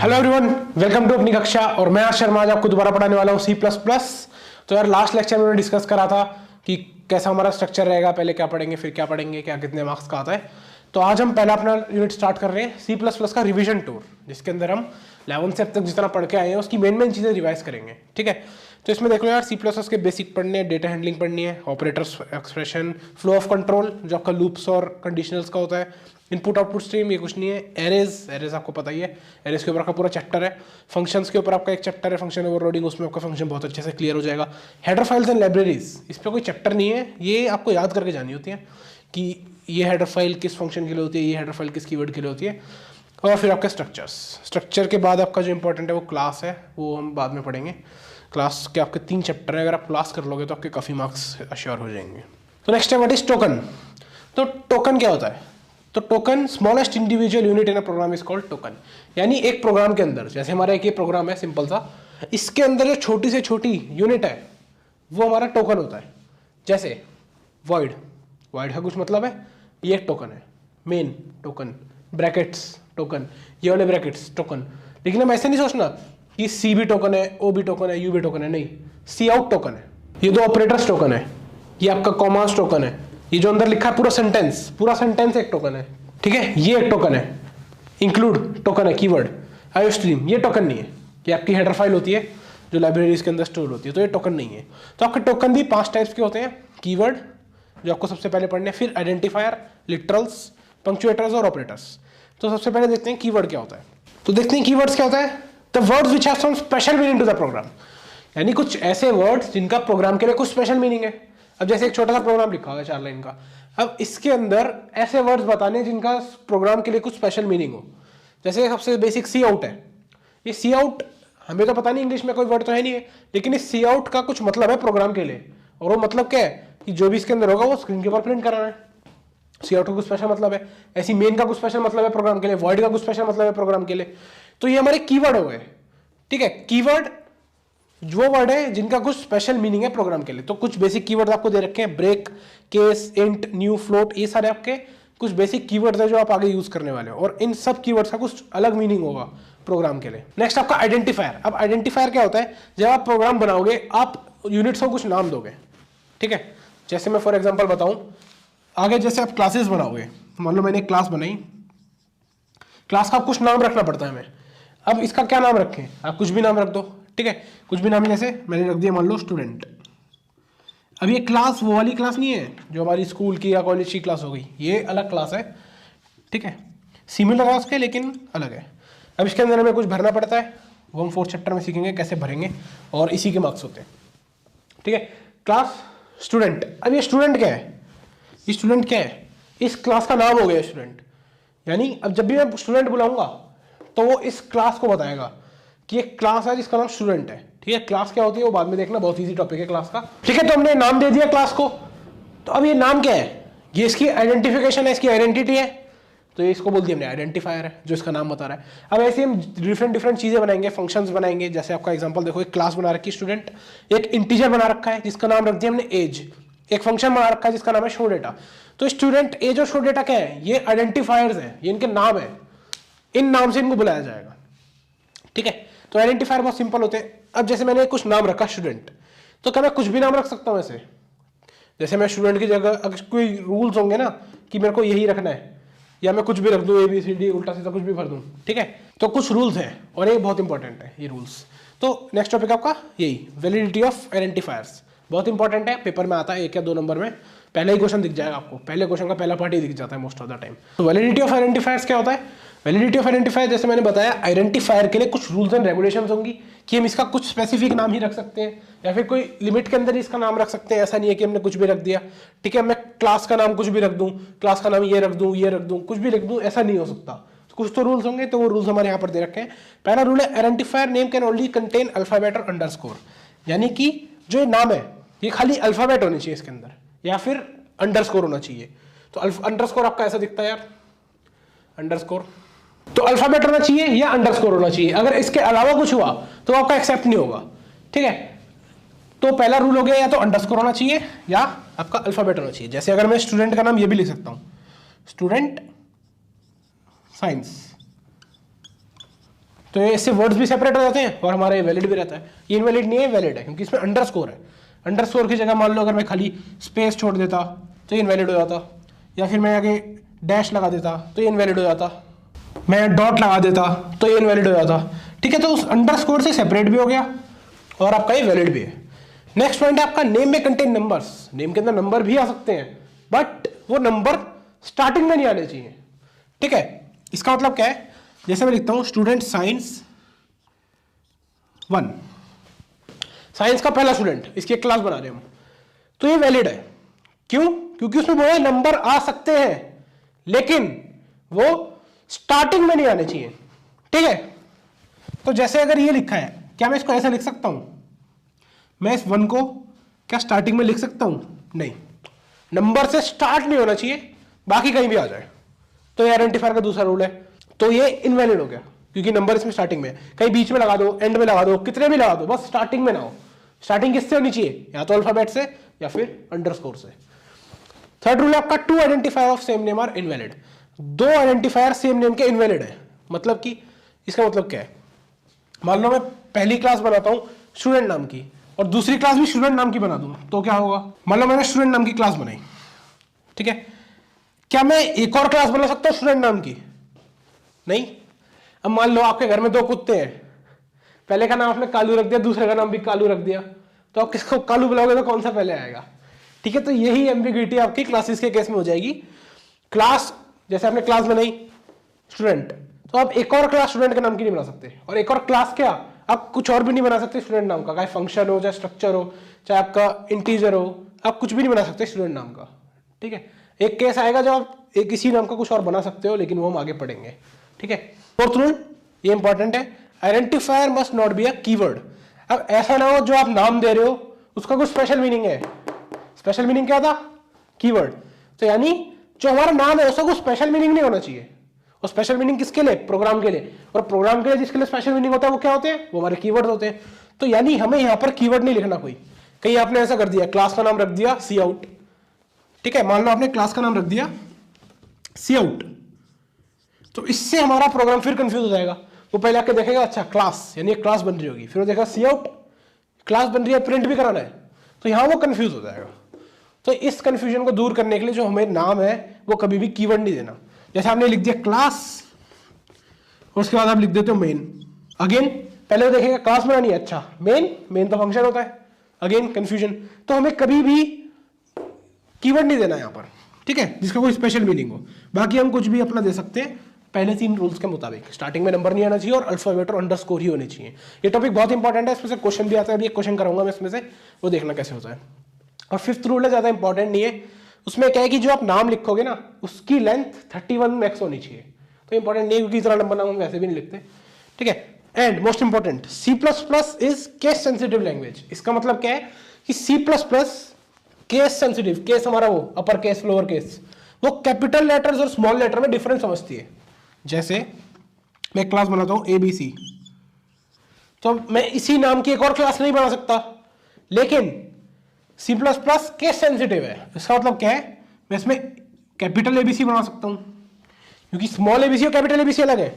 Hello everyone, welcome to अपनी कक्षा। और मैं आज शर्मा आज आपको दोबारा पढ़ाने वाला हूँ C++। तो यार लास्ट लेक्चर में डिस्कस करा था कि कैसा हमारा स्ट्रक्चर रहेगा, पहले क्या पढ़ेंगे फिर क्या पढ़ेंगे, क्या कितने मार्क्स का आता है। तो आज हम पहला अपना यूनिट स्टार्ट कर रहे हैं C++ का रिवीजन टूर, जिसके अंदर हम 11 से अब तक जितना पढ़ के आए हैं उसकी मेन चीज़ें रिवाइज करेंगे। ठीक है, तो इसमें देख लो यार, C++ के बेसिक पढ़ने हैं, डेटा हैंडलिंग पढ़नी है, operators, expression, flow of control जो आपका लूप्स और कंडीशनल्स का होता है, इनपुट आउटपुट स्ट्रीम, ये कुछ नहीं है, एरेज आपको पता ही है, एरेज के ऊपर का पूरा चैप्टर है, फंक्शंस के ऊपर आपका एक चैप्टर है, फंक्शन ओवरलोडिंग, उसमें आपका फंक्शन बहुत अच्छे से क्लियर हो जाएगा। हेडर फाइल्स एंड लाइब्रेरीज, इस पर कोई चैप्टर नहीं है, ये आपको याद करके जानी होती है कि ये हेडर फाइल किस फंक्शन के लिए होती है, ये हेडर फाइल किस कीवर्ड के लिए होती है। और फिर आपके स्ट्रक्चर के बाद आपका जो इंपॉर्टेंट है वो क्लास है, वो हम बाद में पढ़ेंगे। क्लास के आपके 3 चैप्टर है, अगर आप क्लास कर लोगे तो आपके काफ़ी मार्क्स अश्योर हो जाएंगे। तो नेक्स्ट है व्हाट इज टोकन। तो टोकन क्या होता है? तो token smallest individual unit in a program is called token. यानी एक प्रोग्राम के अंदर, जैसे हमारा एक ये प्रोग्राम है सिंपल सा, इसके अंदर जो छोटी से छोटी यूनिट है वो हमारा टोकन होता है। जैसे वॉइड का कुछ मतलब है, ये एक टोकन है, मेन टोकन, ब्रैकेट्स टोकन, ये वाले ब्रैकेट्स टोकन। लेकिन हम ऐसे नहीं सोचना कि सी भी टोकन है, ओ भी टोकन है, यू भी टोकन है, नहीं, सी आउट टोकन है, ये 2 ऑपरेटर्स टोकन है, ये आपका कॉमास टोकन है, ये जो अंदर लिखा है पूरा सेंटेंस एक टोकन है। ठीक है, ये एक टोकन है, इंक्लूड टोकन है, कीवर्ड, आईओ स्ट्रीम ये टोकन नहीं है, ये आपकी हेडर फाइल होती है जो लाइब्रेरीज के अंदर स्टोर होती है, तो ये टोकन नहीं है। तो आपके टोकन भी 5 टाइप्स के होते हैं, कीवर्ड जो आपको सबसे पहले पढ़ने हैं, फिर आइडेंटिफायर, लिटरल्स, पंक्चुएटर्स और ऑपरेटर्स। तो सबसे पहले देखते हैं कीवर्ड क्या होता है। तो देखते हैं कीवर्ड्स क्या होता है। The words which have some special meaning to the program, यानी कुछ ऐसे वर्ड्स जिनका प्रोग्राम के लिए कुछ स्पेशल मीनिंग है। अब जैसे एक छोटा सा प्रोग्राम लिखा हुआ है 4 लाइन का, अब इसके अंदर ऐसे वर्ड्स बताने जिनका प्रोग्राम के लिए कुछ स्पेशल मीनिंग हो। जैसे सबसे बेसिक सी आउट है, ये सी आउट हमें तो पता नहीं, इंग्लिश में कोई वर्ड तो है नहीं है, लेकिन इस सी आउट का कुछ मतलब है प्रोग्राम के लिए, और वो मतलब क्या है कि जो भी इसके अंदर होगा वो स्क्रीन के ऊपर प्रिंट कराना है। सी आउट का कुछ स्पेशल मतलब है, ऐसी मेन का कुछ स्पेशल मतलब है प्रोग्राम के लिए, वॉइड का कुछ स्पेशल मतलब है प्रोग्राम के लिए। तो ये हमारे कीवर्ड हो गए। ठीक है, कीवर्ड वो वर्ड है जिनका कुछ स्पेशल मीनिंग है प्रोग्राम के लिए। तो कुछ बेसिक कीवर्ड आपको दे रखे हैं, break, case, int, new, float, ये सारे आपके कुछ बेसिक कीवर्ड्स है जो आप आगे यूज करने वाले हो, और इन सब कीवर्ड्स का कुछ अलग मीनिंग होगा प्रोग्राम के लिए। नेक्स्ट आपका आइडेंटिफायर। अब आइडेंटिफायर क्या होता है? जब आप प्रोग्राम बनाओगे आप यूनिट्स को कुछ नाम दोगे। ठीक है, जैसे मैं फॉर एग्जांपल बताऊं, आगे जैसे आप क्लासेस बनाओगे, मान लो मैंने एक क्लास बनाई, क्लास का कुछ नाम रखना पड़ता है हमें। अब इसका क्या नाम रखें? आप कुछ भी नाम रख दो। ठीक है, कुछ भी नाम, जैसे मैंने रख दिया मान लो स्टूडेंट। अब ये क्लास वो वाली क्लास नहीं है जो हमारी स्कूल की या कॉलेज की क्लास हो गई, ये अलग क्लास है। ठीक है, सिमिलर है उसके लेकिन अलग है। अब इसके अंदर हमें कुछ भरना पड़ता है, वो हम 4th चैप्टर में सीखेंगे कैसे भरेंगे, और इसी के मार्क्स होते हैं। ठीक है, क्लास स्टूडेंट। अब ये स्टूडेंट क्या है? ये स्टूडेंट क्या है? इस क्लास का नाम हो गया स्टूडेंट। यानी अब जब भी मैं स्टूडेंट बुलाऊंगा तो वो इस क्लास को बताएगा कि एक क्लास है जिसका नाम स्टूडेंट है। ठीक है, क्लास क्या होती है वो बाद में देखना, बहुत इजी टॉपिक है क्लास का। ठीक है, तो हमने नाम दे दिया क्लास को, तो अब ये नाम क्या है? ये इसकी आइडेंटिफिकेशन है, इसकी आइडेंटिटी है, तो ये इसको बोल दिया हमने आइडेंटिफायर है जो इसका नाम बता रहा है। अब ऐसे हम डिफरेंट चीजें बनाएंगे, फंक्शंस बनाएंगे। जैसे आपका एग्जांपल देखो, एक क्लास बना रखी स्टूडेंट, एक इंटीजर बना रखा है जिसका नाम रख दिया हमने एज, एक फंक्शन बना रखा है जिसका नाम है शो डेटा। तो स्टूडेंट, एज और शो डेटा क्या है? ये आइडेंटिफायर्स है, ये इनके नाम है, इन नाम से इनको बुलाया जाएगा। ठीक है, तो आइडेंटिफायर बहुत सिंपल होते हैं। अब जैसे मैंने कुछ नाम रखा स्टूडेंट, तो क्या मैं कुछ भी नाम रख सकता हूं ऐसे? जैसे मैं स्टूडेंट की जगह अगर कोई रूल्स होंगे ना कि मेरे को यही रखना है, या मैं कुछ भी रख दूं, ABCD उल्टा सीधा कुछ भी भर दूं। ठीक है, तो कुछ रूल्स हैं और ये बहुत इंपॉर्टेंट है ये रूल्स। तो नेक्स्ट टॉपिक आपका यही वैलिडिटी ऑफ आइडेंटिफायर्स, बहुत इंपॉर्टेंट है, पेपर में आता है 1 या 2 नंबर में, पहले ही क्वेश्चन दिख जाएगा आपको, पहले क्वेश्चन का पहला पार्ट ही दिख जाता है मोस्ट ऑफ द टाइम। तो वैलिडिटी ऑफ आइडेंटिफायर्स क्या होता है? वैलिडिटी ऑफ आइडेंटिफायर, जैसे मैंने बताया, आइडेंटिफायर के लिए कुछ रूल्स एंड रेगुलेशंस होंगी कि हम इसका कुछ स्पेसिफिक नाम ही रख सकते हैं, या फिर कोई लिमिट के अंदर ही इसका नाम रख सकते हैं। ऐसा नहीं है कि हमने कुछ भी रख दिया। ठीक है, मैं क्लास का नाम कुछ भी रख दूं, क्लास का नाम ये रख दूं, कुछ भी रख दूं, ऐसा नहीं हो सकता। तो कुछ तो रूल्स होंगे, तो वो रूल्स हमारे यहाँ पर दे रखे हैं। पहला रूल है, identifier name can only contain alphabet और अंडरस्कोर, यानी कि जो नाम है ये खाली अल्फाबेट होनी चाहिए इसके अंदर, या फिर अंडरस्कोर होना चाहिए। तो अंडरस्कोर आपका ऐसा दिखता है यार, अंडरस्कोर, तो अल्फाबेट होना चाहिए या अंडरस्कोर होना चाहिए। अगर इसके अलावा कुछ हुआ तो आपका एक्सेप्ट नहीं होगा। ठीक है, तो पहला रूल हो गया, या तो अंडरस्कोर होना चाहिए या आपका अल्फाबेट होना चाहिए। जैसे अगर मैं स्टूडेंट का नाम ये भी लिख सकता हूं, स्टूडेंट साइंस, तो ये इससे वर्ड्स भी सेपरेट हो जाते हैं और हमारा ये वैलिड भी रहता है। ये इनवैलिड नहीं है, वैलिड है, क्योंकि इसमें अंडरस्कोर है। अंडरस्कोर की जगह मान लो अगर मैं खाली स्पेस छोड़ देता तो ये इनवैलिड हो जाता, या फिर मैं आगे डैश लगा देता तो ये इनवैलिड हो जाता, मैं डॉट लगा देता तो ये इनवैलिड हो जाता। ठीक है, तो उस अंडरस्कोर से सेपरेट भी हो गया और आपका ये वैलिड भी है। नेक्स्ट पॉइंट है आपका नेम में कंटेन नंबर्स। नेम के अंदर नंबर भी आ सकते हैं, बट वो नंबर स्टार्टिंग में नहीं आने चाहिए। ठीक है, इसका मतलब क्या है, जैसे मैं लिखता हूं स्टूडेंट साइंस 1, साइंस का पहला स्टूडेंट, इसकी एक क्लास बना रहे हम, तो ये वैलिड है। क्यों? क्योंकि उसमें बोला नंबर आ सकते हैं लेकिन वो स्टार्टिंग में नहीं आने चाहिए। ठीक है, तो जैसे अगर ये लिखा है, क्या मैं इसको ऐसा लिख सकता हूं? मैं इस 1 को क्या स्टार्टिंग में लिख सकता हूं? नहीं, नंबर से स्टार्ट नहीं होना चाहिए, बाकी कहीं भी आ जाए। तो ये आइडेंटिफायर का दूसरा रूल है। तो ये इनवैलिड हो गया क्योंकि नंबर इसमें स्टार्टिंग में है। कहीं बीच में लगा दो, एंड में लगा दो, कितने भी लगा दो, बस स्टार्टिंग में ना हो। स्टार्टिंग किससे होनी चाहिए? या तो अल्फाबेट से या फिर अंडरस्कोर से। थर्ड रूल है आपका 2 identifier of same name are invalid. 2 identifier same name के इनवैलिड है। मतलब कि इसका मतलब क्या है, मान लो मैं पहली क्लास बनाता हूं स्टूडेंट नाम की और दूसरी क्लास भी स्टूडेंट नाम की बना दूं, तो क्या होगा? मान लो मैंने स्टूडेंट नाम की क्लास बनाई, ठीक है, क्या मैं एक और क्लास बना सकता हूं स्टूडेंट नाम की? नहीं। अब मान लो आपके घर में 2 कुत्ते हैं, पहले का नाम आपने कालू रख दिया, दूसरे का नाम भी कालू रख दिया, तो आप किसको कालू बुलाओगे तो कौन सा पहले आएगा? ठीक है, तो यही एम्बिग्युइटी आपकी क्लासेस के केस में हो जाएगी। क्लास, जैसे आपने क्लास बनाई स्टूडेंट, तो आप एक और क्लास स्टूडेंट के नाम की नहीं बना सकते, और एक और क्लास क्या, आप कुछ और भी नहीं बना सकते स्टूडेंट नाम का, चाहे फंक्शन हो, चाहे स्ट्रक्चर हो, चाहे आपका इंटीजर हो, आप कुछ भी नहीं बना सकते स्टूडेंट नाम का। ठीक है, एक केस आएगा जब आप एक इसी नाम का कुछ और बना सकते हो, लेकिन वो हम आगे पढ़ेंगे। ठीक है, फोर्थ रूल, ये इंपॉर्टेंट है, identifier must not be a keyword. अब ऐसा ना हो जो आप नाम दे रहे हो उसका कुछ स्पेशल मीनिंग है। स्पेशल मीनिंग क्या था? कीवर्ड। तो यानी जो हमारा नाम है उसका कुछ स्पेशल मीनिंग नहीं होना चाहिए। और स्पेशल मीनिंग किसके लिए? प्रोग्राम के लिए। और प्रोग्राम के लिए जिसके लिए स्पेशल मीनिंग होता है वो क्या होते हैं? वो हमारे कीवर्ड होते हैं। तो यानी हमें यहां पर कीवर्ड नहीं लिखना कोई। कहीं आपने ऐसा कर दिया, क्लास का नाम रख दिया सी आउट, ठीक है, मान लो आपने क्लास का नाम रख दिया सी आउट, तो इससे हमारा प्रोग्राम फिर कंफ्यूज हो जाएगा। वो पहले आके देखेगा, अच्छा क्लास यानी एक क्लास बन रही होगी, फिर वो देखा सी आउट, क्लास बन रही है, प्रिंट भी कराना है, तो यहां वो कंफ्यूज हो जाएगा। तो इस कंफ्यूजन को दूर करने के लिए जो हमें नाम है वो कभी भी कीवर्ड नहीं देना। जैसे आपने लिख दिया क्लास, उसके बाद आप लिख देते हो मेन, अगेन पहले वो देखेगा क्लास बनानी है, अच्छा मेन तो फंक्शन होता है, अगेन कंफ्यूजन। तो हमें कभी भी कीवर्ड नहीं देना यहां पर, ठीक है, जिसका कोई स्पेशल मीनिंग हो। बाकी हम कुछ भी अपना दे सकते हैं पहले 3 रूल्स के मुताबिक। स्टार्टिंग में नंबर नहीं आना चाहिए और अल्फाबेट और अंडरस्कोर ही होने चाहिए। ये टॉपिक बहुत इंपॉर्टेंट है, इसमें से क्वेश्चन भी आता है, अभी एक क्वेश्चन कराऊंगा मैं इसमें से, वो देखना कैसे होता है। और 5th रूल है, ज्यादा इंपॉर्टेंट नहीं है, उसमें क्या है कि जो आप नाम लिखोगे ना उसकी लेंथ 31 मैक्स होनी चाहिए। तो इंपॉर्टेंट नहीं है क्योंकि इतना लंबा नाम हम वैसे भी नहीं लिखते। ठीक है, and most important, C++ is case sensitive language. इसका मतलब क्या है कि C++ केस सेंसिटिव, केस हमारा वो अपर केस लोअर केस, वो कैपिटल लेटर्स और स्मॉल लेटर में डिफरेंस समझती है। जैसे मैं क्लास बनाता हूं ABC, तो मैं इसी नाम की एक और क्लास नहीं बना सकता, लेकिन C++ केस सेंसिटिव है। इसका मतलब क्या है, मैं इसमें कैपिटल ABC बना सकता हूं, क्योंकि स्मॉल ABC और कैपिटल ABC अलग है।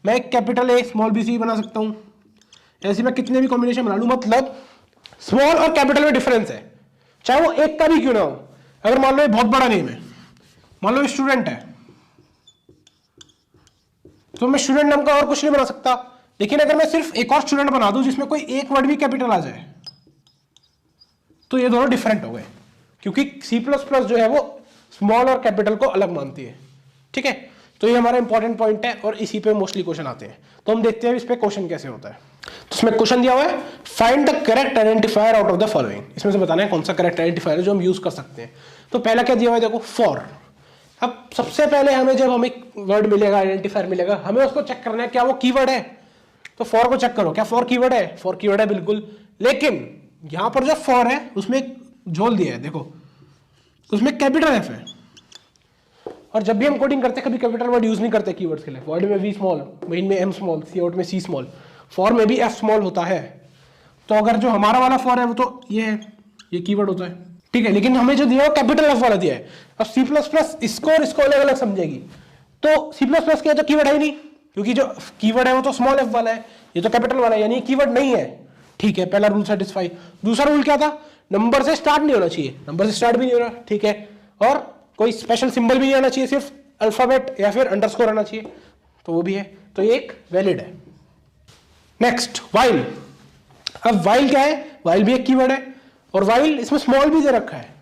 मैं कैपिटल A स्मॉल BC बना सकता हूं, ऐसे मैं कितने भी कॉम्बिनेशन बना लूं, मतलब स्मॉल और कैपिटल में डिफरेंस है, चाहे वो एक का भी क्यों ना हो। अगर मान लो ये बहुत बड़ा नेम है, मान लो स्टूडेंट है, तो मैं स्टूडेंट नाम का और कुछ नहीं बना सकता। लेकिन अगर मैं सिर्फ एक और स्टूडेंट बना दूं जिसमें कोई एक वर्ड भी कैपिटल आ जाए, तो ये दोनों डिफरेंट हो गए, क्योंकि C++ जो है वो स्मॉल और कैपिटल को अलग मानती है। ठीक है, तो ये हमारा इंपॉर्टेंट पॉइंट है और इसी पे मोस्टली क्वेश्चन आते हैं। तो हम देखते हैं इस पे क्वेश्चन कैसे होता है। तो इसमें क्वेश्चन दिया हुआ है, find the correct identifier out of the following. इसमें से बताना है कौन सा करेक्ट आइडेंटिफायर है जो हम यूज कर सकते हैं। तो पहला क्या दिया हुआ है, देखो फॉर। अब सबसे पहले हमें जब हमें वर्ड मिलेगा, आइडेंटिफायर मिलेगा, हमें उसको चेक करना है क्या वो कीवर्ड है। तो फॉर को चेक करो, क्या फॉर कीवर्ड है? फॉर कीवर्ड है बिल्कुल, लेकिन यहां पर जो फॉर है उसमें एक झोल दिया है, देखो उसमें कैपिटल एफ है। और जब भी हम कोडिंग करते हैं कभी कैपिटल वर्ड यूज नहीं करते कीवर्ड्स के लिए। वर्ड में वी स्मॉल, मेन में एम स्मॉल, सी आउट में सी स्मॉल, फॉर में भी एफ स्मॉल होता है। तो अगर जो हमारा वाला फॉर है वो तो ये है, ये कीवर्ड होता है, ठीक है, लेकिन हमें जो दिया है वो कैपिटल एफ वाला दिया है। अब C++ इसको और इसको अलग अलग समझेगी, तो C++ क्या है तो कीवर्ड है ही नहीं, क्योंकि जो कीवर्ड है वो तो स्मॉल एफ वाला है, ये तो कैपिटल वाला है, यानी कीवर्ड नहीं है। ठीक है, पहला रूल सेटिस्फाई। दूसरा रूल क्या था, नंबर से स्टार्ट नहीं होना चाहिए, नंबर से स्टार्ट भी नहीं हो रहा, ठीक है, और कोई स्पेशल सिंबल भी नहीं आना चाहिए, सिर्फ अल्फाबेट या फिर अंडरस्कोर आना चाहिए, तो वो भी है, तो ये एक वैलिड है। Next while. अब वाइल क्या है, वाइल भी एक कीवर्ड है और वाइल इसमें स्मॉल भी दे रखा है,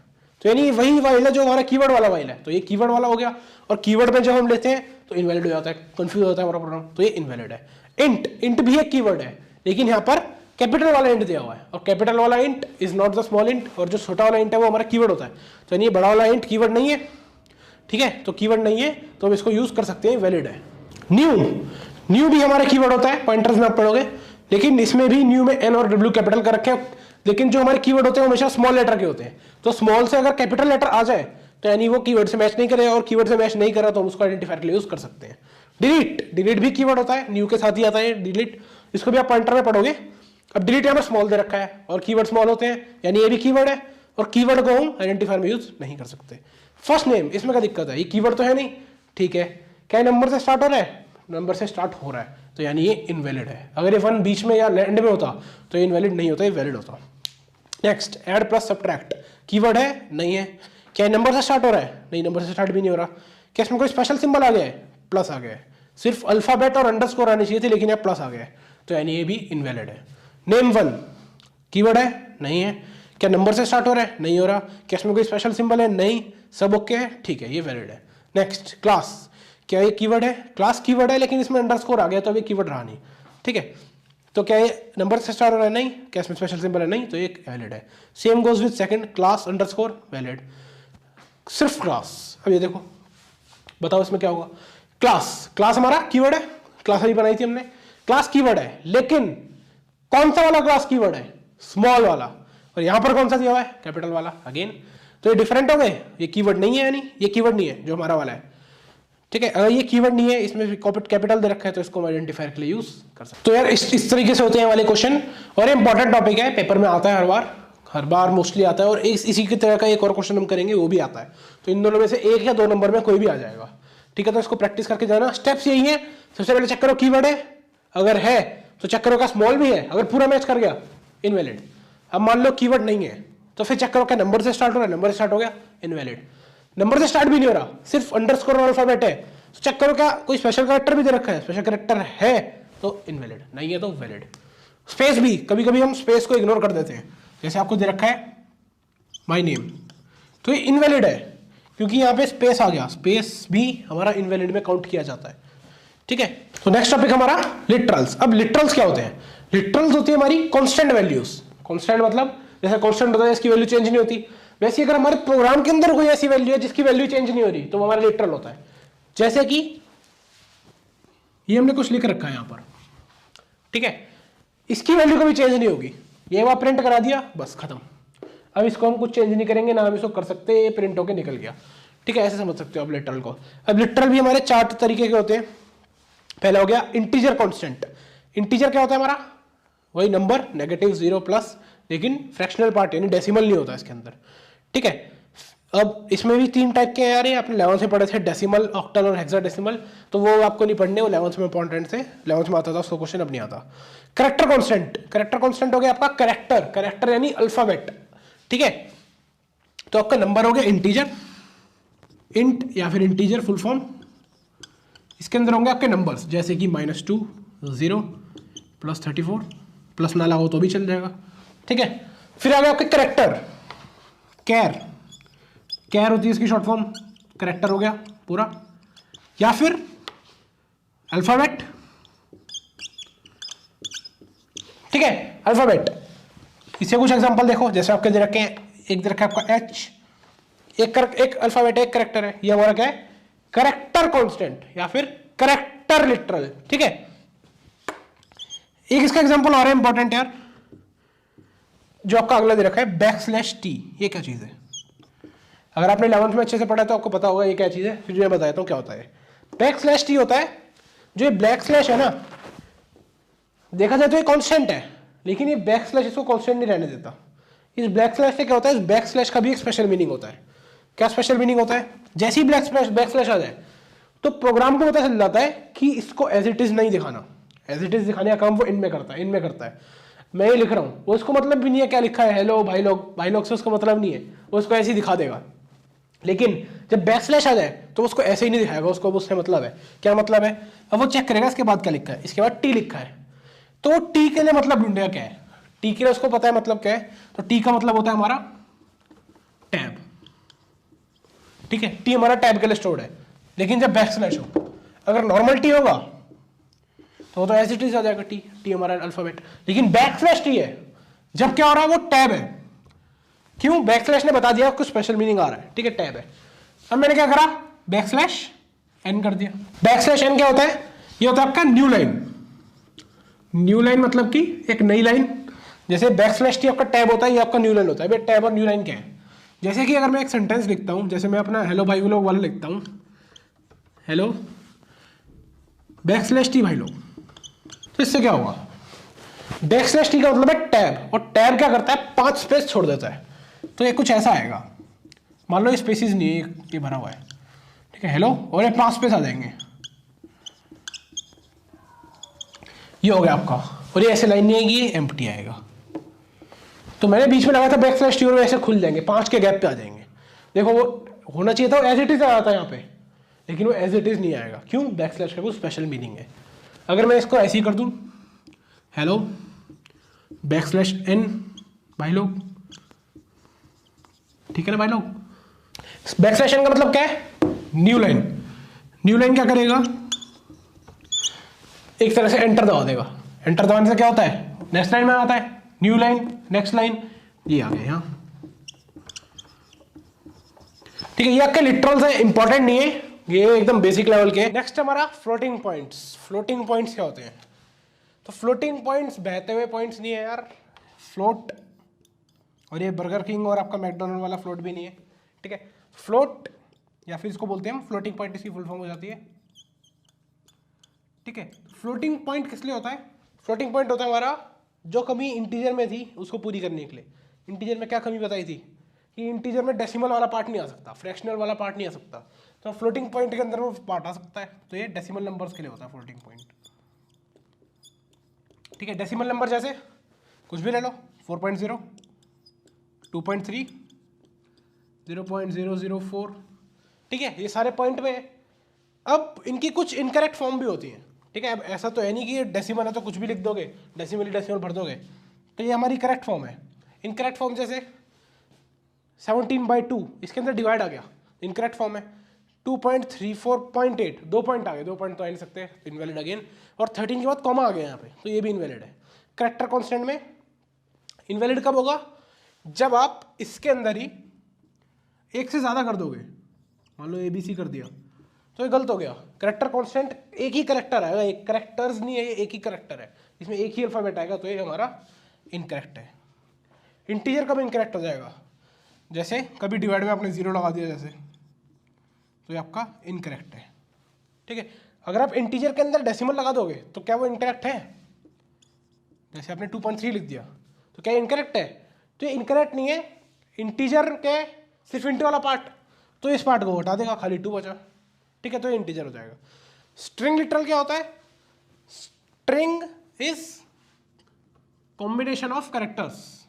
तो यानी वही वाइल है जो हमारा कीवर्ड वाला वाइल है, तो ये कीवर्ड वाला हो गया। और कीवर्ड में जब हम लेते हैं तो इनवैलिड हो जाता है, कंफ्यूज होता है हमारा प्रोग्राम, तो ये इनवैलिड है। इंट भी एक कीवर्ड है, लेकिन यहाँ पर कैपिटल वाला इंट दिया हुआ है, और कैपिटल वाला int is not the small int, और जो छोटा वाला इंट है वो हमारा कीवर्ड होता है, तो यानी बड़ा वाला इंट कीवर्ड नहीं है, ठीक है, तो कीवर्ड नहीं है तो हम इसको यूज कर सकते हैं, वैलिड है। न्यू भी हमारा कीवर्ड होता है, पॉइंटर्स में आप पढ़ोगे, लेकिन इसमें भी न्यू में एन और डब्ल्यू कैपिटल कर रखे हैं, लेकिन जो हमारे कीवर्ड होते हैं वो हमेशा स्मॉल लेटर के होते हैं, तो स्मॉल से अगर कैपिटल लेटर आ जाए तो यानी वो कीवर्ड से मैच नहीं करेगा, और कीवर्ड से मैच नहीं करा तो हम उसको आइडेंटिफायर के लिए यूज कर सकते हैं। डिलीट भी कीवर्ड होता है, न्यू के साथ ही आता है डिलीट, इसको भी आप पॉइंटर में पढ़ोगे। अब डिलीट यहाँ पर स्मॉल दे रखा है और कीवर्ड स्मॉल होते हैं, यानी ये भी कीवर्ड है, और कीवर्ड को हम आइडेंटिफायर में यूज नहीं कर सकते। फर्स्ट नेम, इसमें क्या दिक्कत है, ये कीवर्ड तो है नहीं, ठीक है, क्या नंबर से स्टार्ट हो रहा है, नंबर से स्टार्ट हो रहा है, तो यानी ये इनवैलिड है। अगर ये वन बीच में या एंड में होता तो ये इनवैलिड नहीं होता, ये वैलिड होता। Next, add plus subtract, keyword है, नहीं है। क्या नंबर से स्टार्ट हो रहा है, नहीं, नंबर से स्टार्ट भी नहीं हो रहा। क्या इसमें कोई स्पेशल सिंबल आ गया है, प्लस आ गया है, सिर्फ अल्फाबेट और अंडरस्कोर आने चाहिए थे, लेकिन यहाँ प्लस आ गया है, तो यानी ये भी इनवैलिड है। नेम वन, कीवर्ड है, नहीं है। क्या नंबर से स्टार्ट हो रहा है, नहीं हो रहा। क्या इसमें कोई स्पेशल सिंबल है, नहीं, सब ओके है, ठीक है, ये वैलिड है। नेक्स्ट, क्लास, क्या ये कीवर्ड है, क्लास कीवर्ड है, लेकिन इसमें अंडरस्कोर आ गया तो अभी कीवर्ड रहा नहीं, ठीक है, तो क्या ये नंबर से स्टार्ट हो रहा है, नहीं। क्या इसमें स्पेशल सिंबल है, नहीं, तो ये वैलिड है। Same goes with second, class underscore, valid. सिर्फ क्लास, अब ये देखो, बताओ इसमें क्या होगा। क्लास हमारा कीवर्ड है, क्लास अभी बनाई थी हमने, क्लास कीवर्ड है, लेकिन कौन सा वाला क्लास कीवर्ड है, स्मॉल वाला, और यहां पर कौन सा दिया हुआ है, कैपिटल वाला, अगेन, तो ये डिफरेंट हो गए, ये कीवर्ड नहीं है, यानी ये कीवर्ड नहीं है जो हमारा वाला है, ठीक है। अगर ये कीवर्ड नहीं है, इसमें कैपिटल दे रखा है, तो इसको हम आइडेंटिफायर के लिए यूज कर सकते हैं। तो यार इस तरीके से होते हैं वाले क्वेश्चन, और ये इंपॉर्टेंट टॉपिक है, पेपर में आता है हर बार मोस्टली आता है, और इसी की तरह का एक और क्वेश्चन हम करेंगे वो भी आता है, तो इन दोनों में से एक या दो नंबर में कोई भी आ जाएगा, ठीक है। तो इसको प्रैक्टिस करके जाना। स्टेप्स यही है, सबसे पहले चेक करो कीवर्ड है, अगर है तो चेक करो का स्मॉल भी है, अगर पूरा मैच कर गया इनवैलिड। अब मान लो कीवर्ड नहीं है तो फिर चेक करो क्या नंबर से स्टार्ट हो रहा है, नंबर से स्टार्ट हो गया इनवैलिड। नंबर से स्टार्ट भी नहीं हो रहा, सिर्फ अंडरस्कोर और अल्फाबेट है, तो चेक करो क्या कोई स्पेशल कैरेक्टर भी दे रखा है, स्पेशल कैरेक्टर है तो इनवैलिड, नहीं है तो वैलिड। स्पेस भी, कभी कभी हम स्पेस को इग्नोर कर देते हैं, जैसे आपको दे रखा है माय नेम, तो ये इनवैलिड है क्योंकि यहाँ पे स्पेस आ गया, स्पेस भी हमारा इनवैलिड में काउंट किया जाता है, ठीक है। तो नेक्स्ट टॉपिक हमारा लिटरल्स। अब लिटरल्स क्या होते हैं, लिटरल्स होती है हमारी कांस्टेंट वैल्यूज। कांस्टेंट मतलब जैसे कांस्टेंट होता है इसकी वैल्यू चेंज नहीं होती, वैसे अगर हमारे प्रोग्राम के अंदर कोई ऐसी वैल्यू है जिसकी वैल्यू चेंज नहीं हो रही तो वो हमारा लिटरल होता है। जैसे कि ये हमने कुछ लिख रखा है यहाँ पर, ठीक है, इसकी वैल्यू कभी चेंज नहीं होगी, ये वहां प्रिंट करा दिया बस खत्म। अब इसको हम कुछ चेंज नहीं करेंगे ना हम इसको कर सकते, ये प्रिंट होके निकल गया, ठीक है, ऐसे समझ सकते हो आप लिटरल को। अब लिटरल भी हमारे चार तरीके के होते हैं। पहला हो गया इंटीजर कांस्टेंट। इंटीजर क्या होता है हमारा, वही नंबर, नेगेटिव, जीरो, प्लस, लेकिन फ्रैक्शनल पार्ट यानी डेसिमल नहीं होता इसके अंदर, ठीक है। अब इसमें भी तीन टाइप के हैं यार, आपने 11th में पढ़े थे, डेसिमल, ऑक्टल और हेक्साडेसिमल, तो वो आपको नहीं पढ़ने, वो 11th में इंपॉर्टेंट थे, 11th में आता था, उसको क्वेश्चन अब नहीं आता। कैरेक्टर कांस्टेंट, कैरेक्टर कांस्टेंट हो गया आपका कैरेक्टर यानी अल्फाबेट, ठीक है। तो आपका नंबर हो गया इंटीजर, इंट या फिर इंटीजर फुल फॉर्म, इसके अंदर होंगे आपके नंबर्स जैसे कि -2, 0, +34, प्लस ना लगाओ तो भी चल जाएगा, ठीक है। फिर आ गया आपके कैरेक्टर, कैर होती है इसकी शॉर्ट फॉर्म, कैरेक्टर हो गया पूरा, या फिर अल्फाबेट, ठीक है, अल्फाबेट। इससे कुछ एग्जांपल देखो, जैसे आपके दे रखे हैं, एक दे रखा है आपका H, एक अल्फाबेट है, एक कैरेक्टर है, ये हमारा क्या है, कैरेक्टर कांस्टेंट या फिर कैरेक्टर लिटरल, ठीक है। एक इसका एग्जांपल और है इंपॉर्टेंट यार, जो आपका अगला दे रखा है \t, ये क्या चीज है, अगर आपने 11th में अच्छे से पढ़ा तो आपको पता होगा ये क्या चीज है, फिर मैं बताता हूँ क्या होता है। \t होता है, जो ये ब्लैक स्लैश है ना, देखा जाए तो ये कांस्टेंट है, लेकिन ये बैकस्लैश इसको कांस्टेंट नहीं रहने देता। इस बैक स्लैश से क्या होता है, इस बैक स्लैश का भी एक स्पेशल मीनिंग होता है। क्या स्पेशल मीनिंग होता है, जैसे ही बैक स्लैश आ जाए तो प्रोग्राम को पता चल जाता है कि इसको एज इट इज नहीं दिखाना, एज इट इज दिखाने का काम वो इन में करता है, इन में करता है। मैं ये लिख रहा हूँ, वो उसको मतलब भी नहीं है क्या लिखा है, हेलो भाई लोग, भाई लोग से उसको मतलब नहीं है, वो उसको ऐसे ही दिखा देगा। लेकिन जब बैकस्लैश आ जाए तो उसको ऐसे ही नहीं दिखाएगा, उसको उससे मतलब है। क्या मतलब है? अब वो चेक करेगा इसके बाद क्या लिखा है, इसके बाद टी लिखा है, तो टी के लिए मतलब ढूंढेगा क्या है, टी के लिए उसको पता है मतलब क्या है, तो टी का मतलब होता है हमारा टैब। ठीक है, टी हमारा टैब के लिए स्टोर्ड है। लेकिन जब बैकस्लैश हो, अगर नॉर्मल टी होगा तो एज इट इज आ जाएगा टी, टी हमारा अल्फाबेट। लेकिन बैकस्लैश टी है जब क्या हो रहा है, वो टैब है। क्यों? बैकस्लैश ने बता दिया कुछ स्पेशल मीनिंग आ रहा है। ठीक है, टैब है। अब मैंने क्या करा, बैकस्लैश एन कर दिया। बैकस्लैश एन क्या होता है? ये होता है आपका न्यू लाइन। न्यू लाइन मतलब कि एक नई लाइन। जैसे बैकस्लैश टी आपका टैब होता है, ये आपका न्यू लाइन होता है। भाई टैब और न्यू लाइन क्या है? जैसे कि अगर मैं एक सेंटेंस लिखता हूं, जैसे मैं अपना हेलो भाई लोग वाला लिखता हूं, हेलो बैकस्लैश टी भाई लोग, तो इससे क्या होगा, बैकस्लैश टी का मतलब है टैब, और टैब क्या करता है, 5 स्पेस छोड़ देता है। तो ये कुछ ऐसा आएगा, मान लो ये स्पेसिस नहीं है, ये भरा हुआ है। ठीक है, हेलो, और ये 5 स्पेस आ जाएंगे, ये हो गया आपका। और ये ऐसे लाइन नहीं आएगी, ये एम्प्टी आएगा। तो मैंने बीच में लगाया था बैकस्लैश टी, और ऐसे खुल जाएंगे, 5 के गैप पे आ जाएंगे। देखो वो होना चाहिए था एज इट इज आ जाता है यहाँ पे, लेकिन वो एज इट इज नहीं आएगा। क्यों? बैकस्लैश का कुछ स्पेशल मीनिंग है। अगर मैं इसको ऐसे ही कर दूं, हेलो बैकस्लैश एन भाई लोग, ठीक है ना भाई लोग, बैकस्लैश एन का मतलब क्या है, न्यू लाइन। न्यू लाइन क्या करेगा, एक तरह से एंटर दबा देगा। एंटर दबाने से क्या होता है, नेक्स्ट लाइन में आता है, न्यू लाइन, नेक्स्ट लाइन, ये आ गया यहाँ। ठीक है, ये आपके लिटरल्स है, इंपॉर्टेंट नहीं है, ये एकदम बेसिक लेवल के। नेक्स्ट हमारा फ्लोटिंग पॉइंट्स। फ्लोटिंग पॉइंट्स क्या होते हैं? तो फ्लोटिंग पॉइंट्स बहते हुए पॉइंट्स नहीं है यार, फ्लोट, और ये बर्गर किंग और आपका मैकडोनल्ड वाला फ्लोट भी नहीं है। ठीक है, फ्लोट या फिर इसको बोलते हैं हम फ्लोटिंग पॉइंट, इसकी फुल फॉर्म हो जाती है। ठीक है, फ्लोटिंग पॉइंट किस लिए होता है? फ्लोटिंग पॉइंट होता है हमारा जो कमी इंटीजर में थी उसको पूरी करने के लिए। इंटीजर में क्या कमी बताई थी कि इंटीजर में डेसिमल वाला पार्ट नहीं आ सकता, फ्रैक्शनल वाला पार्ट नहीं आ सकता, तो फ्लोटिंग पॉइंट के अंदर वो पार्ट आ सकता है। तो ये डेसिमल नंबर्स के लिए होता है फ्लोटिंग पॉइंट। ठीक है, डेसिमल नंबर जैसे कुछ भी ले लो, 4.0, 2.3, 0.004। ठीक है, ये सारे पॉइंट में है। अब इनकी कुछ इनकरेक्ट फॉर्म भी होती है। ठीक है, अब ऐसा तो है नहीं कि ये डेसिमल है तो कुछ भी लिख दोगे, डेसिमल ही डेसिमल भर दोगे, तो ये हमारी करेक्ट फॉर्म है। इनकरेक्ट फॉर्म जैसे 17/2, इसके अंदर डिवाइड आ गया, इनकरेक्ट फॉर्म है। 2.34.8, 2 पॉइंट आ गए, 2 पॉइंट तो आ नहीं सकते, इनवैलिड अगेन। और 13 के बाद कॉमा आ गया यहाँ पे, तो ये भी इनवैलिड है। करेक्टर कॉन्स्टेंट में इनवैलिड कब होगा? जब आप इसके अंदर ही एक से ज़्यादा कर दोगे, मान लो ABC कर दिया, तो ये गलत हो गया। करेक्टर कांस्टेंट एक ही करेक्टर आएगा, एक करेक्टर्स नहीं है, एक ही करेक्टर है, इसमें एक ही अल्फाबेट आएगा, तो ये हमारा इनकरेक्ट है। इंटीजर कब इनकरेक्ट हो जाएगा? जैसे कभी डिवाइड में आपने 0 लगा दिया जैसे, तो ये आपका इनकरेक्ट है। ठीक है, अगर आप इंटीजर के अंदर डेसिमल लगा दोगे तो क्या वो इनकरेक्ट है? जैसे आपने 2.3 लिख दिया, तो क्या इनकरेक्ट है? तो ये इनकरेक्ट नहीं है। इंटीजर के सिर्फ इंटू वाला पार्ट, तो इस पार्ट को हटा देगा, खाली 2 बचा। ठीक है, तो ये इंटीजर हो जाएगा। स्ट्रिंग लिटरल क्या होता है? String is combination of characters.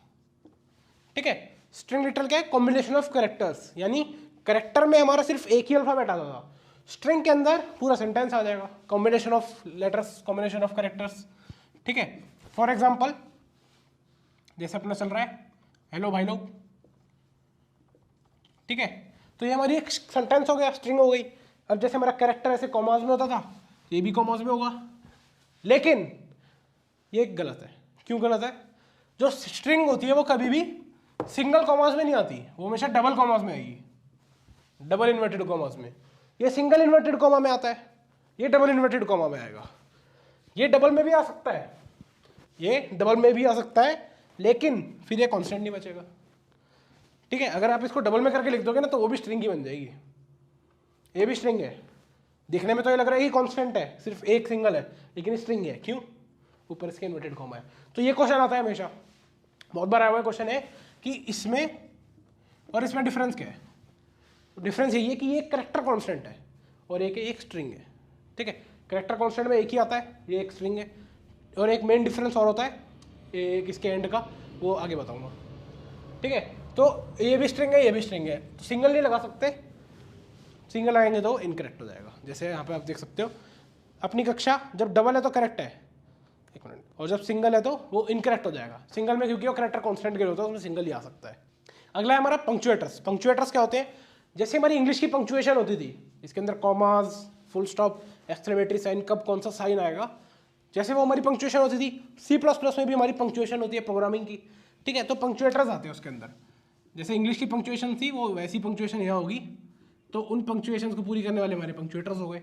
ठीक है, स्ट्रिंग लिटरल क्या है? कॉम्बिनेशन ऑफ कैरेक्टर्स, यानी कैरेक्टर में हमारा सिर्फ एक ही अल्फाबेट आता था, स्ट्रिंग के अंदर पूरा सेंटेंस आ जाएगा, combination of letters, combination of characters. ठीक है, फॉर एग्जाम्पल जैसे अपना चल रहा है हेलो भाई लोग, ठीक है, तो ये हमारी एक सेंटेंस हो गया, स्ट्रिंग हो गई। अब जैसे हमारा कैरेक्टर ऐसे कॉमास में होता था, ये भी कॉमास में होगा, लेकिन ये गलत है। क्यों गलत है? जो स्ट्रिंग होती है वो कभी भी सिंगल कॉमास में नहीं आती, वो हमेशा डबल कॉमास में आएगी, डबल इन्वर्टेड कॉमास में। ये सिंगल इन्वर्टेड कॉमा में आता है, ये डबल इन्वर्टेड कॉमा में आएगा। ये डबल में भी आ सकता है, ये डबल में भी आ सकता है, लेकिन फिर ये कॉन्स्टेंट नहीं बचेगा। ठीक है, अगर आप इसको डबल में करके लिख दोगे ना तो वो भी स्ट्रिंग ही बन जाएगी। ये भी स्ट्रिंग है, दिखने में तो ये लग रहा है कि कांस्टेंट है, सिर्फ एक सिंगल है, लेकिन स्ट्रिंग है। क्यों? ऊपर इसके इन्वर्टेड कॉमा है। तो ये क्वेश्चन आता है हमेशा, बहुत बार आया हुआ क्वेश्चन है कि इसमें और इसमें डिफरेंस क्या है? डिफरेंस यही है कि ये कैरेक्टर कांस्टेंट है और एक स्ट्रिंग है। ठीक है, कैरेक्टर कांस्टेंट में एक ही आता है, ये एक स्ट्रिंग है। और एक मेन डिफरेंस और होता है एक इसके एंड का, वो आगे बताऊंगा। ठीक है, तो ये भी स्ट्रिंग है, ये भी स्ट्रिंग है, तो सिंगल नहीं लगा सकते, सिंगल लगाएंगे तो इनकरेक्ट हो जाएगा। जैसे यहाँ पे आप देख सकते हो अपनी कक्षा जब डबल है तो करेक्ट है, एक मिनट, और जब सिंगल है तो वो इनकरेक्ट हो जाएगा। सिंगल में क्योंकि वो कैरेक्टर कांस्टेंट के लिए होता है, उसमें सिंगल ही आ सकता है। अगला है हमारा पंक्चुएटर्स। पंक्चुएटर्स क्या होते हैं? जैसे हमारी इंग्लिश की पंक्चुएशन होती थी, इसके अंदर commas, full stop, exclamatory sign, कब कौन सा साइन आएगा, जैसे वो हमारी पंक्चुएशन होती थी, C++ में भी हमारी पंक्चुएशन होती है प्रोग्रामिंग की। ठीक है, तो पंक्चुएटर्स आते हैं उसके अंदर। जैसे इंग्लिश की पंक्चुएशन थी वो वैसी पंक्चुएशन यहाँ होगी, तो उन पंक्चुएशन को पूरी करने वाले हमारे पंक्चुएटर्स हो गए।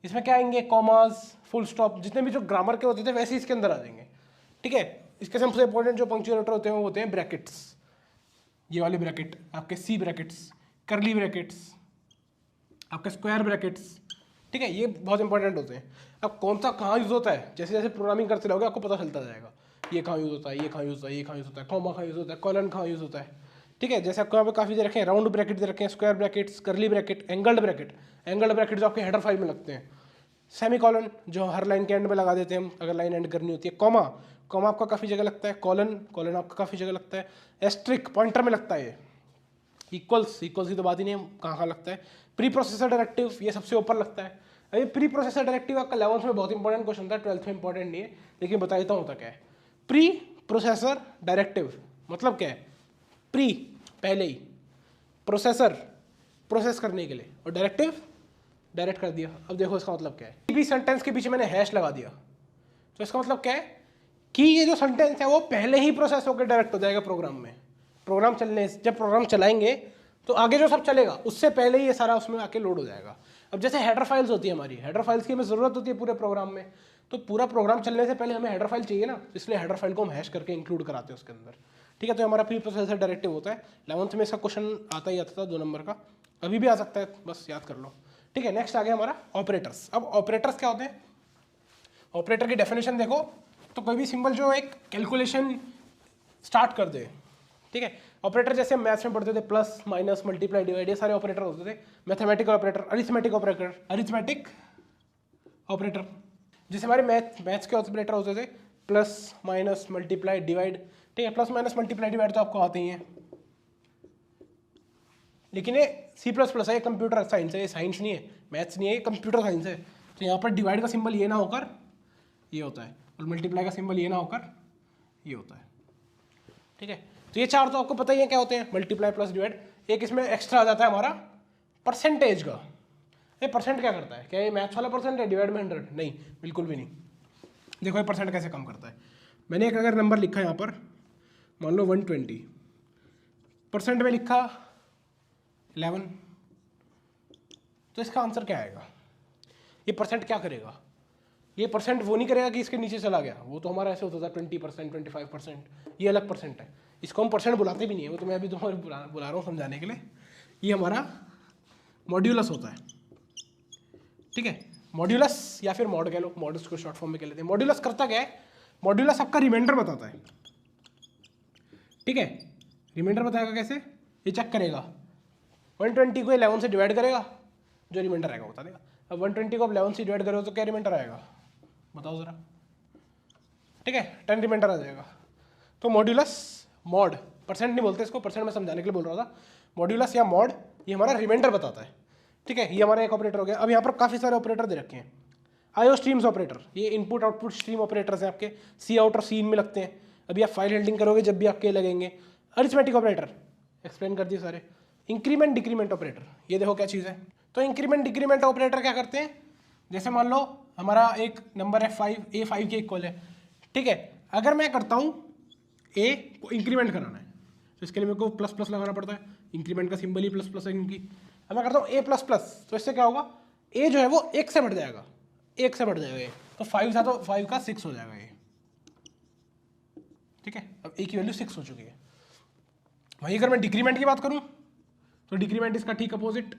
इसमें क्या आएंगे? कॉमाज, फुल स्टॉप, जितने भी जो ग्रामर के होते थे वैसे इसके अंदर आ जाएंगे। ठीक है, इसके सबसे इंपॉर्टेंट जो पंक्चुएटर होते हैं वो होते हैं ब्रैकेट्स, ये वाले ब्रैकेट आपके सी ब्रैकेट्स, करली ब्रैकेट्स, आपके स्क्वायर ब्रैकेट्स। ठीक है, ये बहुत इंपॉर्टेंट होते हैं। अब कौन सा कहाँ यूज होता है, जैसे जैसे प्रोग्रामिंग करते रहोगे आपको पता चलता जाएगा, ये कहाँ यूज होता है, ये कहाँ यूज होता है, ये कहाँ यूज होता है, कॉमा कहाँ यूज होता है, कॉलन कहाँ यूज होता है। ठीक है, जैसे आपको यहाँ पे काफ़ी दे रखे हैं, राउंड ब्रैकेट दे रखे हैं, स्क्वायर ब्रैकेट्स, करली bracket, angled bracket. Angled bracket जो आपके हेडर फाइल में लगते हैं, सेमी कॉलन जो हर लाइन के एंड में लगा देते हैं हम अगर लाइन एंड करनी होती है, कॉमा, कॉमा आपका काफ़ी जगह लगता है, कॉलन, कॉलन आपका काफ़ी जगह लगता है, एस्ट्रिक पॉइंटर में लगता है, इक्वल्स, इक्वल्स की तो बात ही नहीं है, कहाँ कहाँ लगता है, प्री प्रोसेसर डायरेक्टिव ये सबसे ऊपर लगता है। अभी प्री प्रोसेसर डायरेक्टिव आपका 11th में बहुत इंपॉर्टेंट क्वेश्चन था, 12th में इंपॉर्टेंट नहीं है, लेकिन बता देता हूँ होता क्या है। प्री प्रोसेसर डायरेक्टिव मतलब क्या है? प्री पहले ही, प्रोसेसर प्रोसेस करने के लिए, और डायरेक्टिव डायरेक्ट कर दिया। अब देखो इसका मतलब क्या है, भी सेंटेंस के पीछे मैंने हैश लगा दिया, तो इसका मतलब क्या है कि ये जो सेंटेंस है वो पहले ही प्रोसेस होकर डायरेक्ट हो जाएगा प्रोग्राम में। प्रोग्राम चलने, जब प्रोग्राम चलाएंगे तो आगे जो सब चलेगा उससे पहले ही ये सारा उसमें आके लोड हो जाएगा। अब जैसे हेडर फाइल्स होती है हमारी, हेडर फाइल्स की हमें ज़रूरत होती है पूरे प्रोग्राम में, तो पूरा प्रोग्राम चलने से पहले हमें हेडर फाइल चाहिए ना, इसलिए हेडर फाइल को हम हैश करके इंक्लूड कराते हैं उसके अंदर। ठीक है, तो हमारा प्री प्रोसेसर डायरेक्टिव होता है। 11th में इसका क्वेश्चन आता ही आता था 2 नंबर का, अभी भी आ सकता है, बस याद कर लो। ठीक है, नेक्स्ट आ गया हमारा ऑपरेटर्स। अब ऑपरेटर्स क्या होते हैं? ऑपरेटर की डेफिनेशन देखो तो कोई भी सिंबल जो एक कैलकुलेशन स्टार्ट कर दे। ठीक है, ऑपरेटर जैसे हम मैथ्स में पढ़ते थे, प्लस माइनस मल्टीप्लाई डिवाइड, ये सारे ऑपरेटर होते थे। Mathematical operator, arithmetic operator, arithmetic operator, जैसे हमारे मैथ्स के ऑपरेटर होते थे, प्लस माइनस मल्टीप्लाई डिवाइड। ठीक है, प्लस माइनस मल्टीप्लाई डिवाइड तो आपको आते ही हैं, लेकिन ये C++ है, ये कंप्यूटर साइंस है, ये साइंस नहीं है, मैथ्स नहीं है, ये कंप्यूटर साइंस है। तो यहाँ पर डिवाइड का सिंबल ये ना होकर ये होता है, और मल्टीप्लाई का सिंबल ये ना होकर ये होता है। ठीक है, तो ये चार तो आपको पता ही है क्या होते हैं, मल्टीप्लाई प्लस डिवाइड। एक इसमें एक्स्ट्रा आ जाता है हमारा परसेंटेज का। ये परसेंट क्या करता है? क्या ये मैथ्स वाला परसेंट है डिवाइड में 100? नहीं, बिल्कुल भी नहीं। देखो ये परसेंट कैसे कम करता है। मैंने एक अगर नंबर लिखा यहाँ पर, मान लो 120, परसेंट में लिखा 11, तो इसका आंसर क्या आएगा? ये परसेंट क्या करेगा? ये परसेंट वो नहीं करेगा कि इसके नीचे चला गया, वो तो हमारा ऐसे होता था 20%, 25%, ये अलग परसेंट है, इसको हम परसेंट बुलाते भी नहीं है, वो तो मैं अभी तुम्हारे बुला रहा हूँ समझाने के लिए। ये हमारा मॉड्यूलस होता है। ठीक है, मॉड्यूलस या फिर मॉड कह लो, मॉड्यूलस को शॉर्ट फॉर्म में कह लेते हैं। मॉड्यूलस करता क्या है? मॉड्यूलस आपका रिमाइंडर बताता है। ठीक है, रिमाइंडर बताएगा कैसे? ये चेक करेगा 120 को 11 से डिवाइड करेगा, जो रिमाइंडर आएगा बता देगा। अब 120 को आप 11 से डिवाइड करोगे तो क्या रिमाइंडर आएगा बताओ ज़रा। ठीक है, 10 रिमाइंडर आ जाएगा। तो मॉड्यूलस, मॉड, परसेंट नहीं बोलते इसको, परसेंट में समझाने के लिए बोल रहा था। मॉड्यूलस या मॉड ये हमारा रिमाइंडर बताता है। ठीक है, ये हमारा एक ऑपरेटर हो गया। अब यहाँ पर काफ़ी सारे ऑपरेटर दे रखे हैं। आईओ स्ट्रीम्स ऑपरेटर, ये इनपुट आउटपुट स्ट्रीम ऑपरेटर्स हैं आपके, सी आउट और सी इन में लगते हैं। अभी आप फाइल हैंडलिंग करोगे जब भी आपके लगेंगे। अरिथमेटिक ऑपरेटर एक्सप्लेन कर दिए सारे। इंक्रीमेंट डिक्रीमेंट ऑपरेटर, ये देखो क्या चीज़ है। तो इंक्रीमेंट डिक्रीमेंट ऑपरेटर क्या करते हैं? जैसे मान लो हमारा एक नंबर है 5, ए 5 के इक्वल है। ठीक है, अगर मैं करता हूँ ए को इंक्रीमेंट कराना है तो इसके लिए मेरे को प्लस प्लस लगाना पड़ता है, इंक्रीमेंट का सिंबल ही प्लस प्लस है क्योंकि। अब मैं करता हूँ ए प्लस प्लस, तो इससे क्या होगा? ए जो है वो 1 से बढ़ जाएगा, 1 से बढ़ जाएगा ये, तो 5 था तो 5 का 6 हो जाएगा ये। ठीक है, अब ए की वैल्यू 6 हो चुकी है। वहीं अगर मैं डिक्रीमेंट की बात करूँ तो डिक्रीमेंट इसका ठीक अपोजिट,